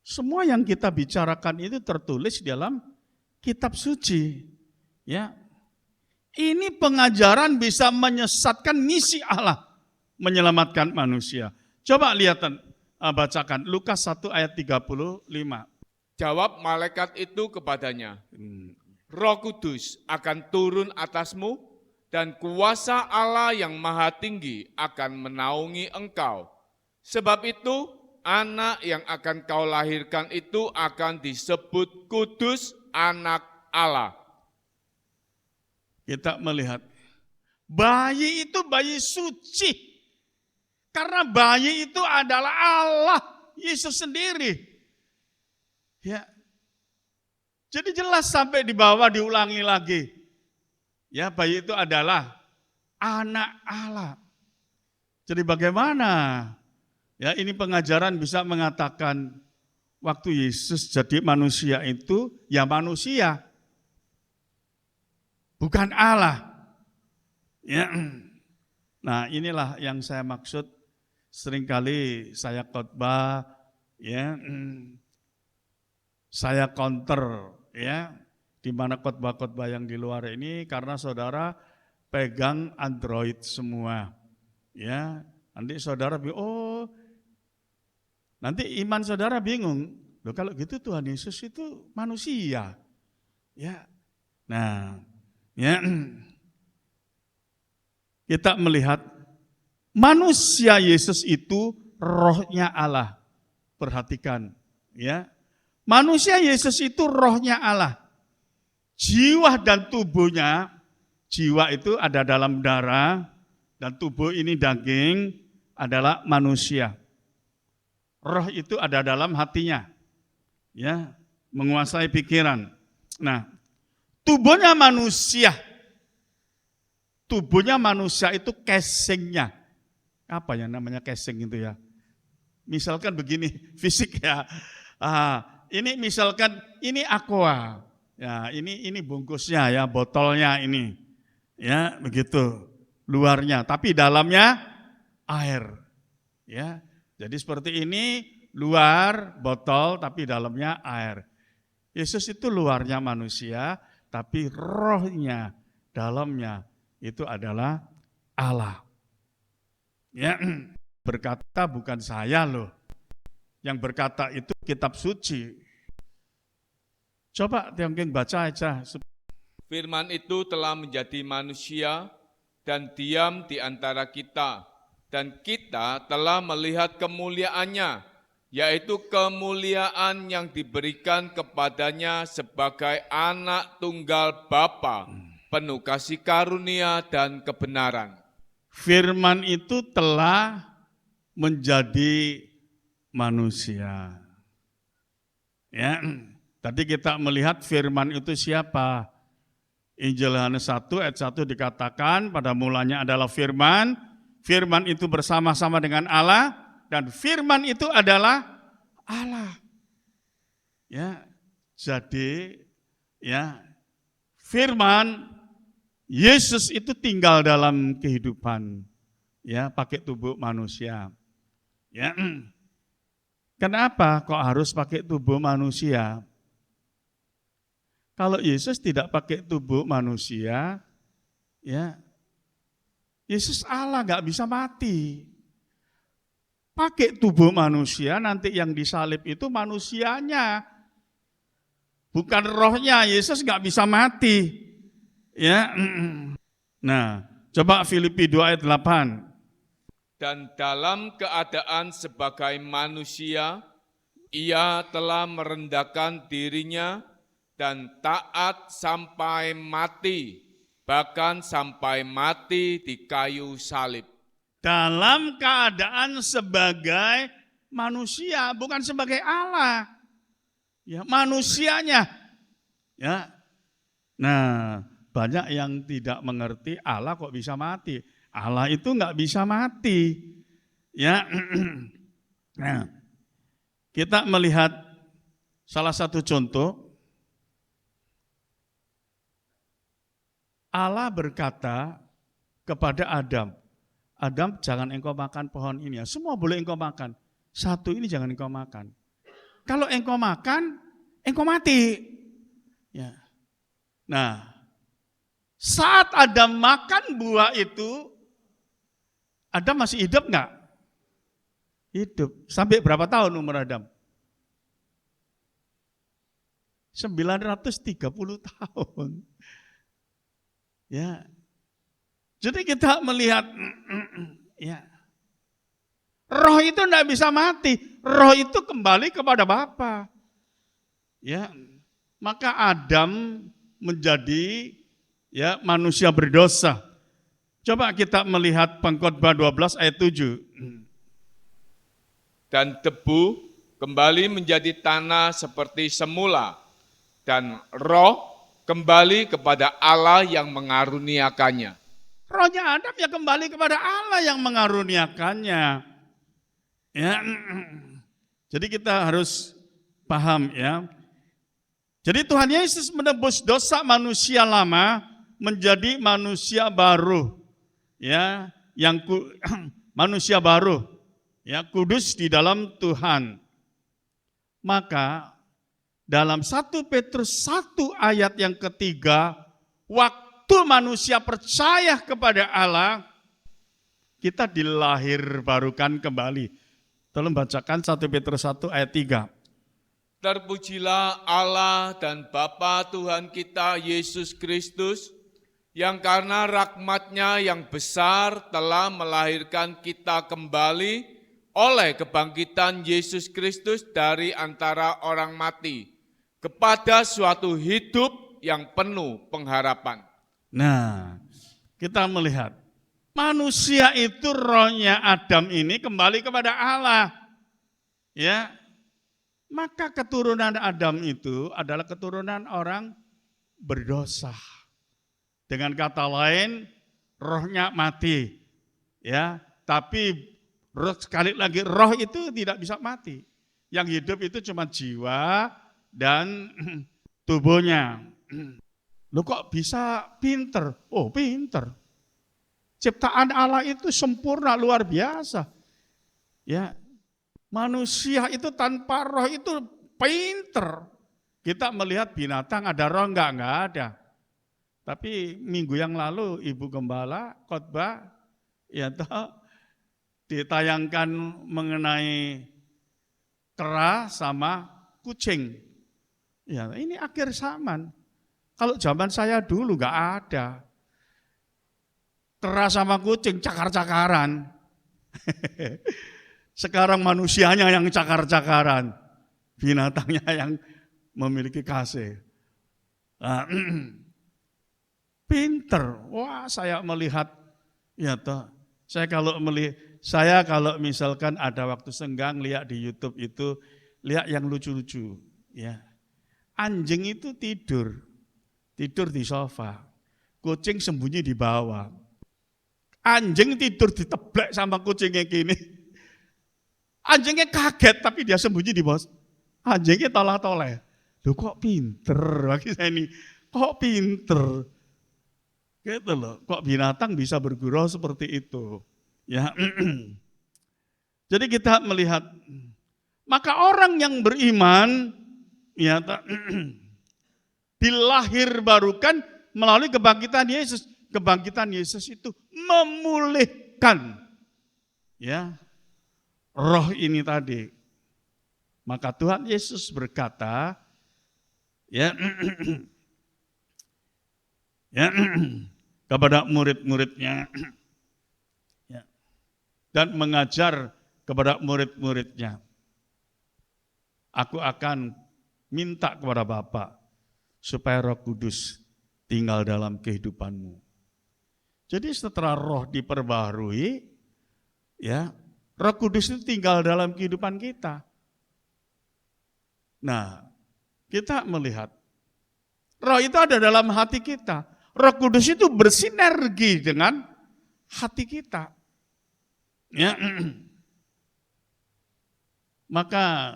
Semua yang kita bicarakan itu tertulis dalam kitab suci. Ya, ini pengajaran bisa menyesatkan misi Allah, menyelamatkan manusia. Coba lihat, bacakan Lukas 1 ayat 35. Jawab malaikat itu kepadanya, Roh Kudus akan turun atasmu dan kuasa Allah yang maha tinggi akan menaungi engkau. Sebab itu anak yang akan kau lahirkan itu akan disebut kudus, anak Allah. Kita melihat bayi itu bayi suci. Karena bayi itu adalah Allah, Yesus sendiri. Ya. Jadi jelas sampai di bawah diulangi lagi. Ya, bayi itu adalah anak Allah. Jadi bagaimana? Ya, ini pengajaran bisa mengatakan waktu Yesus jadi manusia itu ya manusia. Bukan Allah. Ya. Nah, inilah yang saya maksud. Seringkali saya khotbah, ya, saya counter, ya, di mana khotbah-khotbah yang di luar ini karena saudara pegang Android semua, ya. Nanti saudara bingung, oh, nanti iman saudara bingung, loh kalau gitu Tuhan Yesus itu manusia, ya. Nah, ya, kita melihat manusia Yesus itu rohnya Allah. Perhatikan, ya. Manusia Yesus itu rohnya Allah. Jiwa dan tubuhnya, jiwa itu ada dalam darah dan tubuh ini daging adalah manusia. Roh itu ada dalam hatinya. Ya, menguasai pikiran. Nah, tubuhnya manusia itu casingnya. Apa yang namanya casing itu ya? Misalkan begini, fisik ya. Ini misalkan ini aqua. Ya, ini bungkusnya ya, botolnya ini. Ya, begitu. Luarnya, tapi dalamnya air. Ya. Jadi seperti ini, luar botol tapi dalamnya air. Yesus itu luarnya manusia, tapi rohnya, dalamnya itu adalah Allah. Ya, berkata bukan saya loh. Yang berkata itu kitab suci. Coba Tiongking baca aja. Firman itu telah menjadi manusia dan diam di antara kita. Dan kita telah melihat kemuliaannya, yaitu kemuliaan yang diberikan kepadanya sebagai anak tunggal Bapa, penuh kasih karunia dan kebenaran. Firman itu telah menjadi manusia. Ya, tadi kita melihat firman itu siapa? Injil Yohanes 1 ayat 1 dikatakan pada mulanya adalah firman, firman itu bersama-sama dengan Allah dan firman itu adalah Allah. Ya, jadi ya firman Yesus itu tinggal dalam kehidupan, ya, pakai tubuh manusia. Ya, kenapa kok harus pakai tubuh manusia? Kalau Yesus tidak pakai tubuh manusia, ya, Yesus Allah nggak bisa mati. Pakai tubuh manusia, nanti yang disalib itu manusianya, bukan rohnya. Yesus nggak bisa mati. Ya, nah, Coba Filipi 2 ayat 8. Dan dalam keadaan sebagai manusia, ia telah merendahkan dirinya dan taat sampai mati, bahkan sampai mati di kayu salib. Dalam keadaan sebagai manusia, bukan sebagai Allah. Ya, manusianya. Ya. Nah, banyak yang tidak mengerti Allah kok bisa mati. Allah itu nggak bisa mati. Ya. Nah, kita melihat salah satu contoh. Allah berkata kepada Adam, Adam, jangan engkau makan pohon ini. Ya, semua boleh engkau makan. Satu ini jangan engkau makan. Kalau engkau makan, engkau mati. Ya. Nah, saat Adam makan buah itu, Adam masih hidup enggak? Hidup. Sampai berapa tahun umur Adam? 930 tahun. Ya. Jadi kita melihat, ya, roh itu enggak bisa mati. Roh itu kembali kepada Bapa. Ya. Maka Adam menjadi ya manusia berdosa. Coba kita melihat Pengkhotbah 12 ayat 7. Dan debu kembali menjadi tanah seperti semula, dan roh kembali kepada Allah yang mengaruniakannya. Rohnya Adam ya kembali kepada Allah yang mengaruniakannya. Ya. Jadi kita harus paham ya. Jadi Tuhan Yesus menebus dosa manusia lama menjadi manusia baru. Ya, yang manusia baru. Ya, kudus di dalam Tuhan. Maka dalam 1 Petrus 1 ayat yang ketiga, waktu manusia percaya kepada Allah, kita dilahir barukan kembali. Tolong bacakan 1 Petrus 1 ayat 3. Terpujilah Allah dan Bapa Tuhan kita Yesus Kristus, yang karena rahmat-Nya yang besar telah melahirkan kita kembali oleh kebangkitan Yesus Kristus dari antara orang mati, kepada suatu hidup yang penuh pengharapan. Nah, kita melihat manusia itu rohnya Adam ini kembali kepada Allah. Ya. Maka keturunan Adam itu adalah keturunan orang berdosa. Dengan kata lain, rohnya mati. Ya, tapi sekali lagi roh itu tidak bisa mati. Yang hidup itu cuma jiwa dan tubuhnya. Loh kok bisa pinter? Oh pinter. Ciptaan Allah itu sempurna, luar biasa. Ya, manusia itu tanpa roh itu pinter. Kita melihat binatang ada roh enggak ada. Tapi minggu yang lalu Ibu Gembala khotbah ya toh ditayangkan mengenai kera sama kucing. Ya, ini akhir zaman. Kalau zaman saya dulu enggak ada. Kera sama kucing cakar-cakaran. Sekarang manusianya yang cakar-cakaran, binatangnya yang memiliki kasih. Pinter, wah saya melihat, ya toh, saya kalau misalkan ada waktu senggang lihat di YouTube itu, lihat yang lucu-lucu, ya. Anjing itu tidur di sofa, kucing sembunyi di bawah. Anjing tidur diteblek sama kucingnya gini. Anjingnya kaget tapi dia sembunyi di bawah. Anjingnya toleh-toleh. Loh kok pinter bagi saya ini. Kok pinter. Gitu loh. Kok binatang bisa bergurau seperti itu. Ya. Jadi kita melihat. Maka orang yang beriman. Ya, dilahir barukan melalui kebangkitan Yesus. Kebangkitan Yesus itu memulihkan. Ya. Roh ini tadi. Maka Tuhan Yesus berkata, ya, ya, kepada murid-muridnya ya, dan mengajar kepada murid-muridnya. Aku akan minta kepada Bapa supaya Roh Kudus tinggal dalam kehidupanmu. Jadi setelah roh diperbaharui, ya, Roh Kudus itu tinggal dalam kehidupan kita. Nah, kita melihat roh itu ada dalam hati kita. Roh Kudus itu bersinergi dengan hati kita. Ya. Maka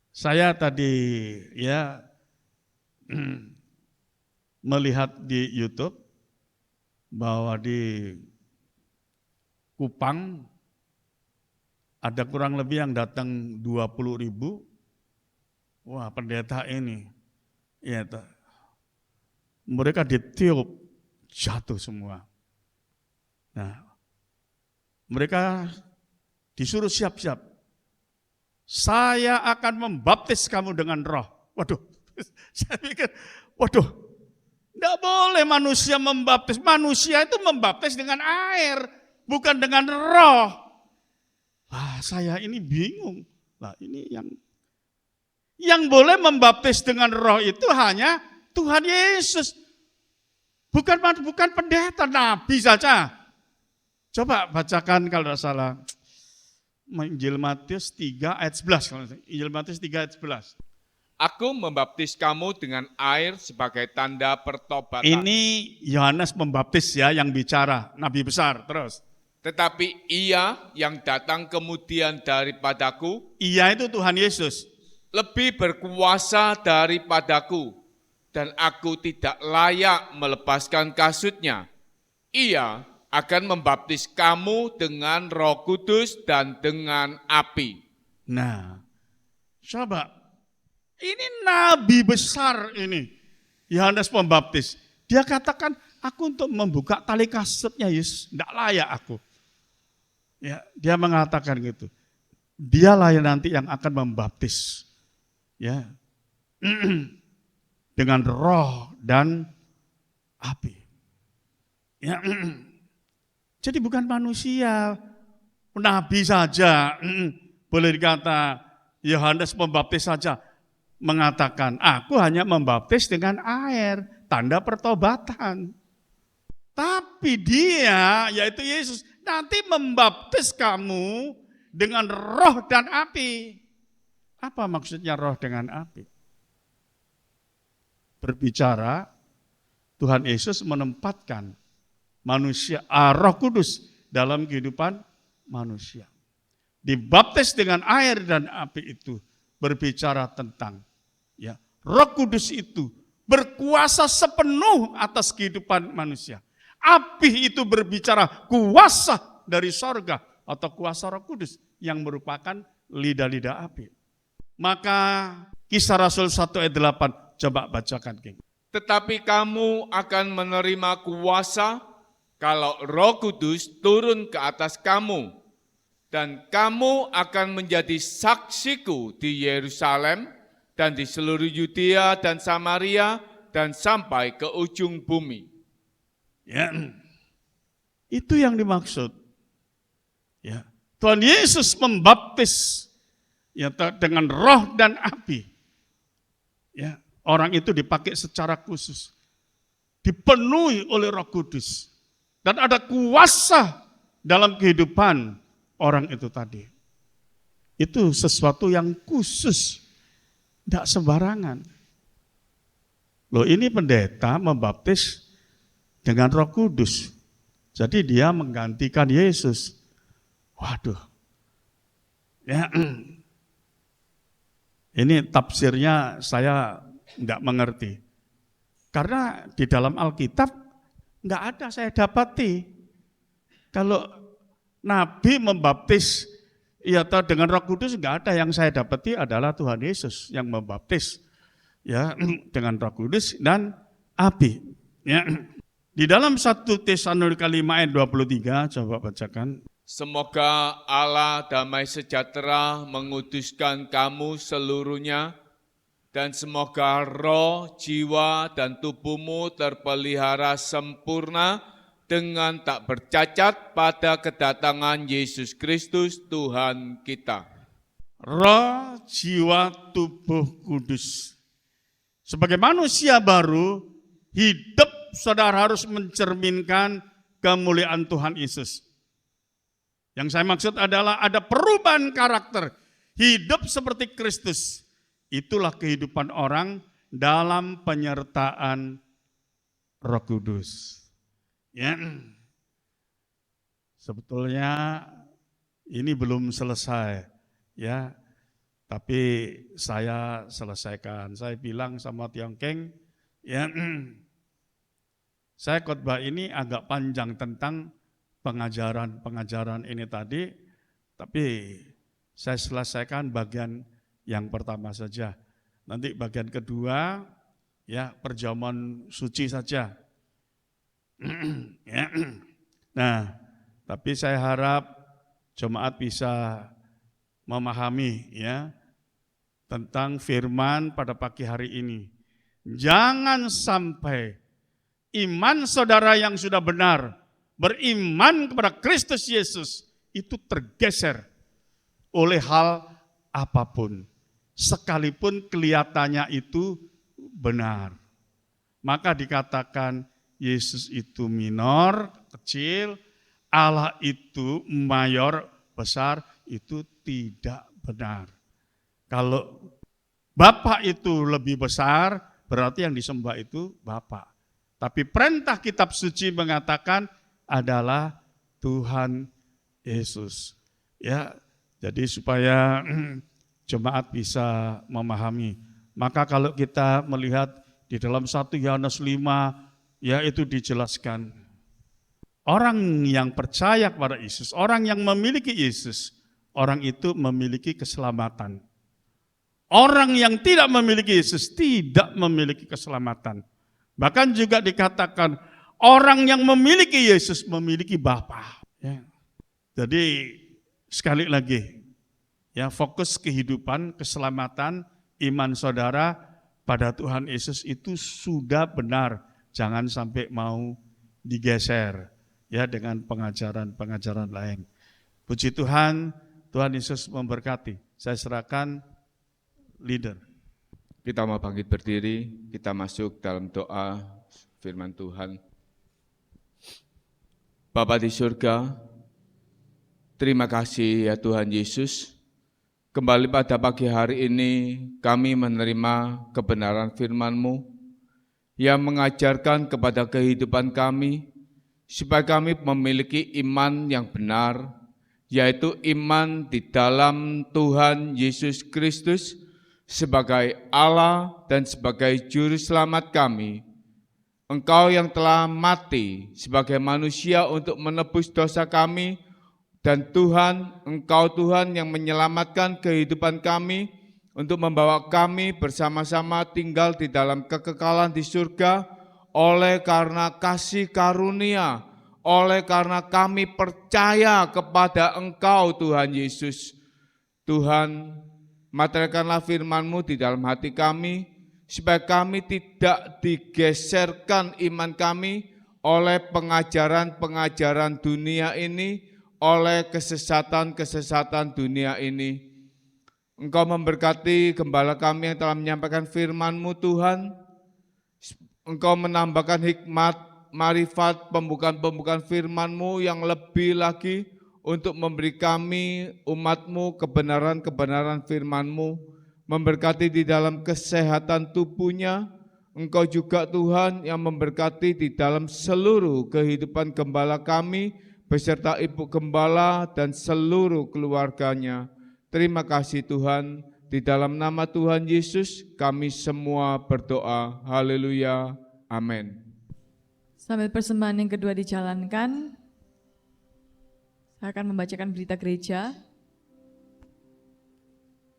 saya tadi ya melihat di YouTube bahwa di Kupang ada kurang lebih yang datang 20.000. Wah, pendeta ini ya mereka ditiup jatuh semua. Nah, mereka disuruh siap-siap. Saya akan membaptis kamu dengan roh. Waduh, saya pikir, waduh, tidak boleh manusia membaptis. Manusia itu membaptis dengan air, bukan dengan roh. Wah, saya ini bingung. Nah, ini yang boleh membaptis dengan roh itu hanya Tuhan Yesus. Bukan pendeta, nabi saja. Coba bacakan kalau tidak salah. Injil Matius 3 ayat 11. Injil Matius 3 ayat 11. Aku membaptis kamu dengan air sebagai tanda pertobatan. Ini Yohanes Pembaptis ya yang bicara, nabi besar. Terus. Tetapi ia yang datang kemudian daripadaku, Ia itu Tuhan Yesus. lebih berkuasa daripadaku, dan aku tidak layak melepaskan kasutnya. Ia akan membaptis kamu dengan Roh Kudus dan dengan api. Nah, coba, ini nabi besar ini, Yohanes Pembaptis. Dia katakan, aku untuk membuka tali kasutnya Yesus, tidak layak aku. Ya, dia mengatakan gitu. Dialah yang nanti yang akan membaptis, ya, dengan roh dan api. Ya. Jadi bukan manusia, nabi saja, boleh dikata Yohanes Pembaptis saja mengatakan, aku hanya membaptis dengan air, tanda pertobatan. Tapi dia, yaitu Yesus, nanti membaptis kamu dengan roh dan api. Apa maksudnya roh dengan api? Berbicara, Tuhan Yesus menempatkan manusia, Roh Kudus dalam kehidupan manusia. Dibaptis dengan air dan api itu berbicara tentang ya, Roh Kudus itu berkuasa sepenuh atas kehidupan manusia. Api itu berbicara kuasa dari sorga atau kuasa Roh Kudus yang merupakan lidah-lidah api. Maka Kisah Rasul 1 ayat 8, coba bacakan, King. Tetapi kamu akan menerima kuasa kalau Roh Kudus turun ke atas kamu, dan kamu akan menjadi saksiku di Yerusalem dan di seluruh Yudea dan Samaria dan sampai ke ujung bumi. Ya, itu yang dimaksud. Ya, Tuhan Yesus membaptis ya dengan roh dan api. Ya, orang itu dipakai secara khusus, dipenuhi oleh Roh Kudus. Dan ada kuasa dalam kehidupan orang itu tadi. Itu sesuatu yang khusus, tidak sembarangan. Loh, ini pendeta membaptis dengan Roh Kudus. Jadi dia menggantikan Yesus. Waduh. Ya. Ini tafsirnya saya tidak mengerti. Karena di dalam Alkitab enggak ada saya dapati. Kalau Nabi membaptis ya dengan Roh Kudus, enggak ada. Yang saya dapati adalah Tuhan Yesus yang membaptis ya dengan Roh Kudus dan api. Ya. Di dalam 1 Tesalonika 5 ayat 23, coba bacakan. Semoga Allah damai sejahtera menguduskan kamu seluruhnya, Dan semoga roh, jiwa, dan tubuhmu terpelihara sempurna dengan tak bercacat pada kedatangan Yesus Kristus Tuhan kita. Roh, jiwa, tubuh kudus. Sebagai manusia baru, hidup saudara harus mencerminkan kemuliaan Tuhan Yesus. Yang saya maksud adalah ada perubahan karakter, hidup seperti Kristus. Itulah kehidupan orang dalam penyertaan Roh Kudus. Ya. Sebetulnya ini belum selesai, ya. Tapi saya selesaikan. Saya bilang sama Tiong Keng, ya, saya khotbah ini agak panjang tentang pengajaran ini tadi, tapi saya selesaikan bagian yang pertama saja. Nanti bagian kedua, ya, perjamuan suci saja. Ya. Nah, tapi saya harap jemaat bisa memahami, ya, tentang firman pada pagi hari ini. Jangan sampai iman saudara yang sudah benar, beriman kepada Kristus Yesus, itu tergeser oleh hal apapun. Sekalipun kelihatannya itu benar. Maka dikatakan Yesus itu minor, kecil, Allah itu mayor, besar, itu tidak benar. Kalau Bapa itu lebih besar, berarti yang disembah itu Bapa. Tapi perintah kitab suci mengatakan adalah Tuhan Yesus. Ya, jadi supaya jemaat bisa memahami. Maka kalau kita melihat di dalam 1 Yohanes 5, ya itu dijelaskan. Orang yang percaya kepada Yesus, orang yang memiliki Yesus, orang itu memiliki keselamatan. Orang yang tidak memiliki Yesus tidak memiliki keselamatan. Bahkan juga dikatakan orang yang memiliki Yesus memiliki Bapa. Ya. Jadi sekali lagi, ya, fokus kehidupan, keselamatan, iman saudara pada Tuhan Yesus itu sudah benar. Jangan sampai mau digeser, ya, dengan pengajaran-pengajaran lain. Puji Tuhan, Tuhan Yesus memberkati. Saya serahkan leader. Kita mau bangkit berdiri, kita masuk dalam doa firman Tuhan. Bapa di surga, terima kasih ya Tuhan Yesus. Kembali pada pagi hari ini kami menerima kebenaran firman-Mu yang mengajarkan kepada kehidupan kami supaya kami memiliki iman yang benar, yaitu iman di dalam Tuhan Yesus Kristus sebagai Allah dan sebagai Juru Selamat kami. Engkau yang telah mati sebagai manusia untuk menebus dosa kami, dan Tuhan, Engkau Tuhan yang menyelamatkan kehidupan kami untuk membawa kami bersama-sama tinggal di dalam kekekalan di surga oleh karena kasih karunia, oleh karena kami percaya kepada Engkau Tuhan Yesus. Tuhan, materialkanlah firman-Mu di dalam hati kami, supaya kami tidak digeserkan iman kami oleh pengajaran-pengajaran dunia ini, oleh kesesatan-kesesatan dunia ini. Engkau memberkati gembala kami yang telah menyampaikan firman-Mu Tuhan. Engkau menambahkan hikmat, marifat, pembukaan-pembukaan firman-Mu yang lebih lagi untuk memberi kami umat-Mu kebenaran-kebenaran firman-Mu, memberkati di dalam kesehatan tubuhnya. Engkau juga Tuhan yang memberkati di dalam seluruh kehidupan gembala kami, beserta ibu gembala dan seluruh keluarganya. Terima kasih Tuhan, di dalam nama Tuhan Yesus kami semua berdoa. Haleluya, amin. Sambil persembahan yang kedua dijalankan, saya akan membacakan berita gereja.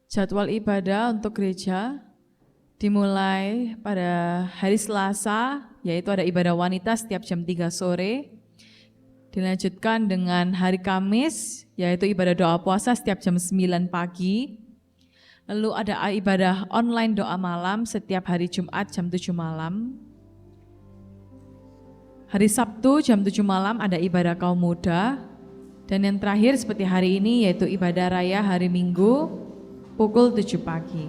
Jadwal ibadah untuk gereja dimulai pada hari Selasa, yaitu ada ibadah wanita setiap jam 3 sore. Dilanjutkan dengan hari Kamis, yaitu ibadah doa puasa setiap jam 9 pagi. Lalu ada ibadah online doa malam setiap hari Jumat jam 7 malam. Hari Sabtu jam 7 malam ada ibadah kaum muda. Dan yang terakhir seperti hari ini yaitu ibadah raya hari Minggu pukul 7 pagi.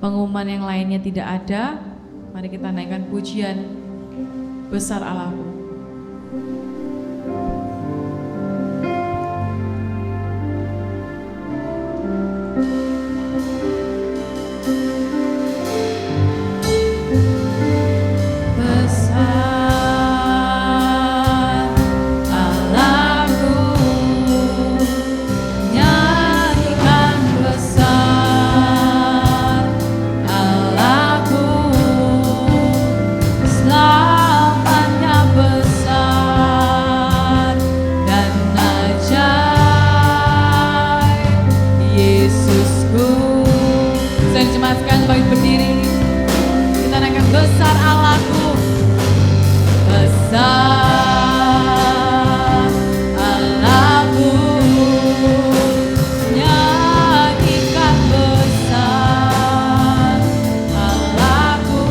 Pengumuman yang lainnya tidak ada. Mari kita naikkan pujian besar Allahku. Besar Allahku, besar Allahku, nyanyikan besar Allahku,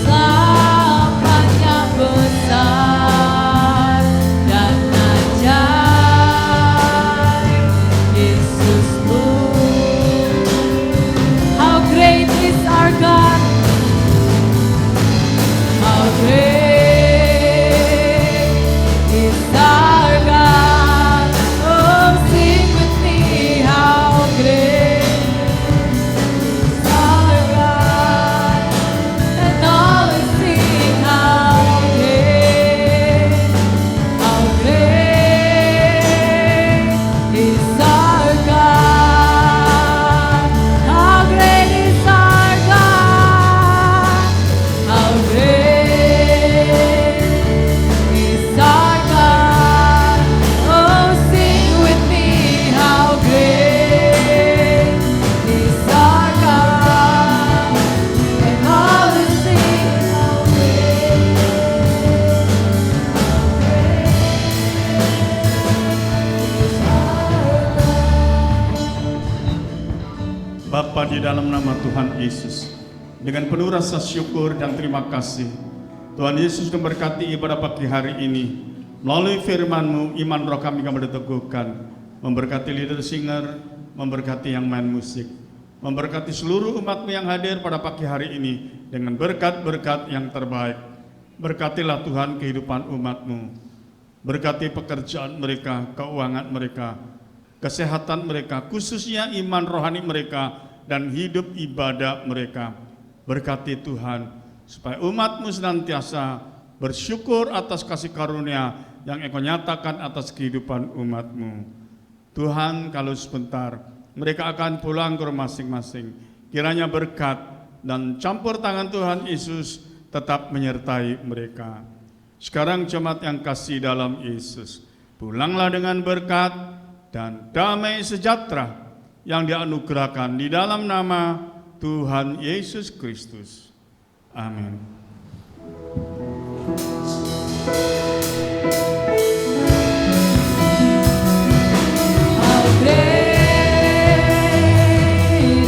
selamanya besar dan ajaib Yesusku. How great is our God. How great is our God. Oh, sing with me. How great is our God. And all will sing. How great is our God. How great is our God. How great is our God. Oh, sing with me. How great is our God. And all will sing. How great is our God. Bapa, di dalam nama Tuhan Yesus, dengan penuh rasa syukur dan terima kasih, Tuhan Yesus memberkati ibadah pagi hari ini. Melalui firman-Mu, iman roh kami diteguhkan, memberkati leader singer, memberkati yang main musik, memberkati seluruh umat-Mu yang hadir pada pagi hari ini dengan berkat-berkat yang terbaik. Berkatilah Tuhan kehidupan umat-Mu, berkati pekerjaan mereka, keuangan mereka, kesehatan mereka, khususnya iman rohani mereka dan hidup ibadah mereka. Berkati Tuhan, supaya umat-Mu senantiasa bersyukur atas kasih karunia yang Engkau nyatakan atas kehidupan umat-Mu. Tuhan, kalau sebentar mereka akan pulang ke rumah masing-masing, kiranya berkat dan campur tangan Tuhan Yesus tetap menyertai mereka. Sekarang jemaat yang kasih dalam Yesus, pulanglah dengan berkat dan damai sejahtera yang dianugerahkan di dalam nama Tuhan Yesus Kristus. Amin. How great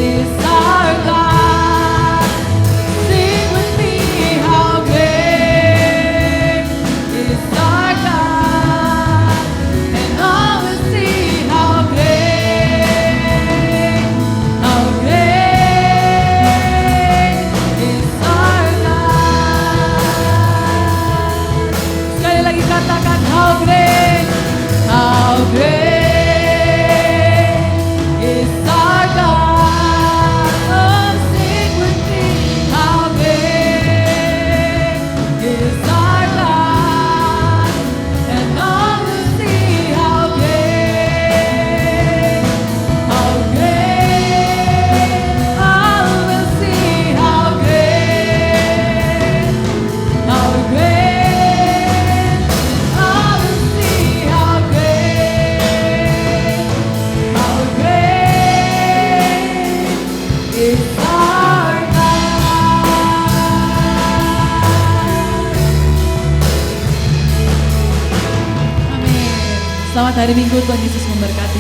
is our God. Sing with me. How great is our God. And all will see how great is our God. Sekali lagi katakan how great is our God. Oh, sing with me. How great is our God. And all will see how great, all will see how great, all will see how great is our God. Amin. Selamat hari Minggu, Tuhan Yesus memberkati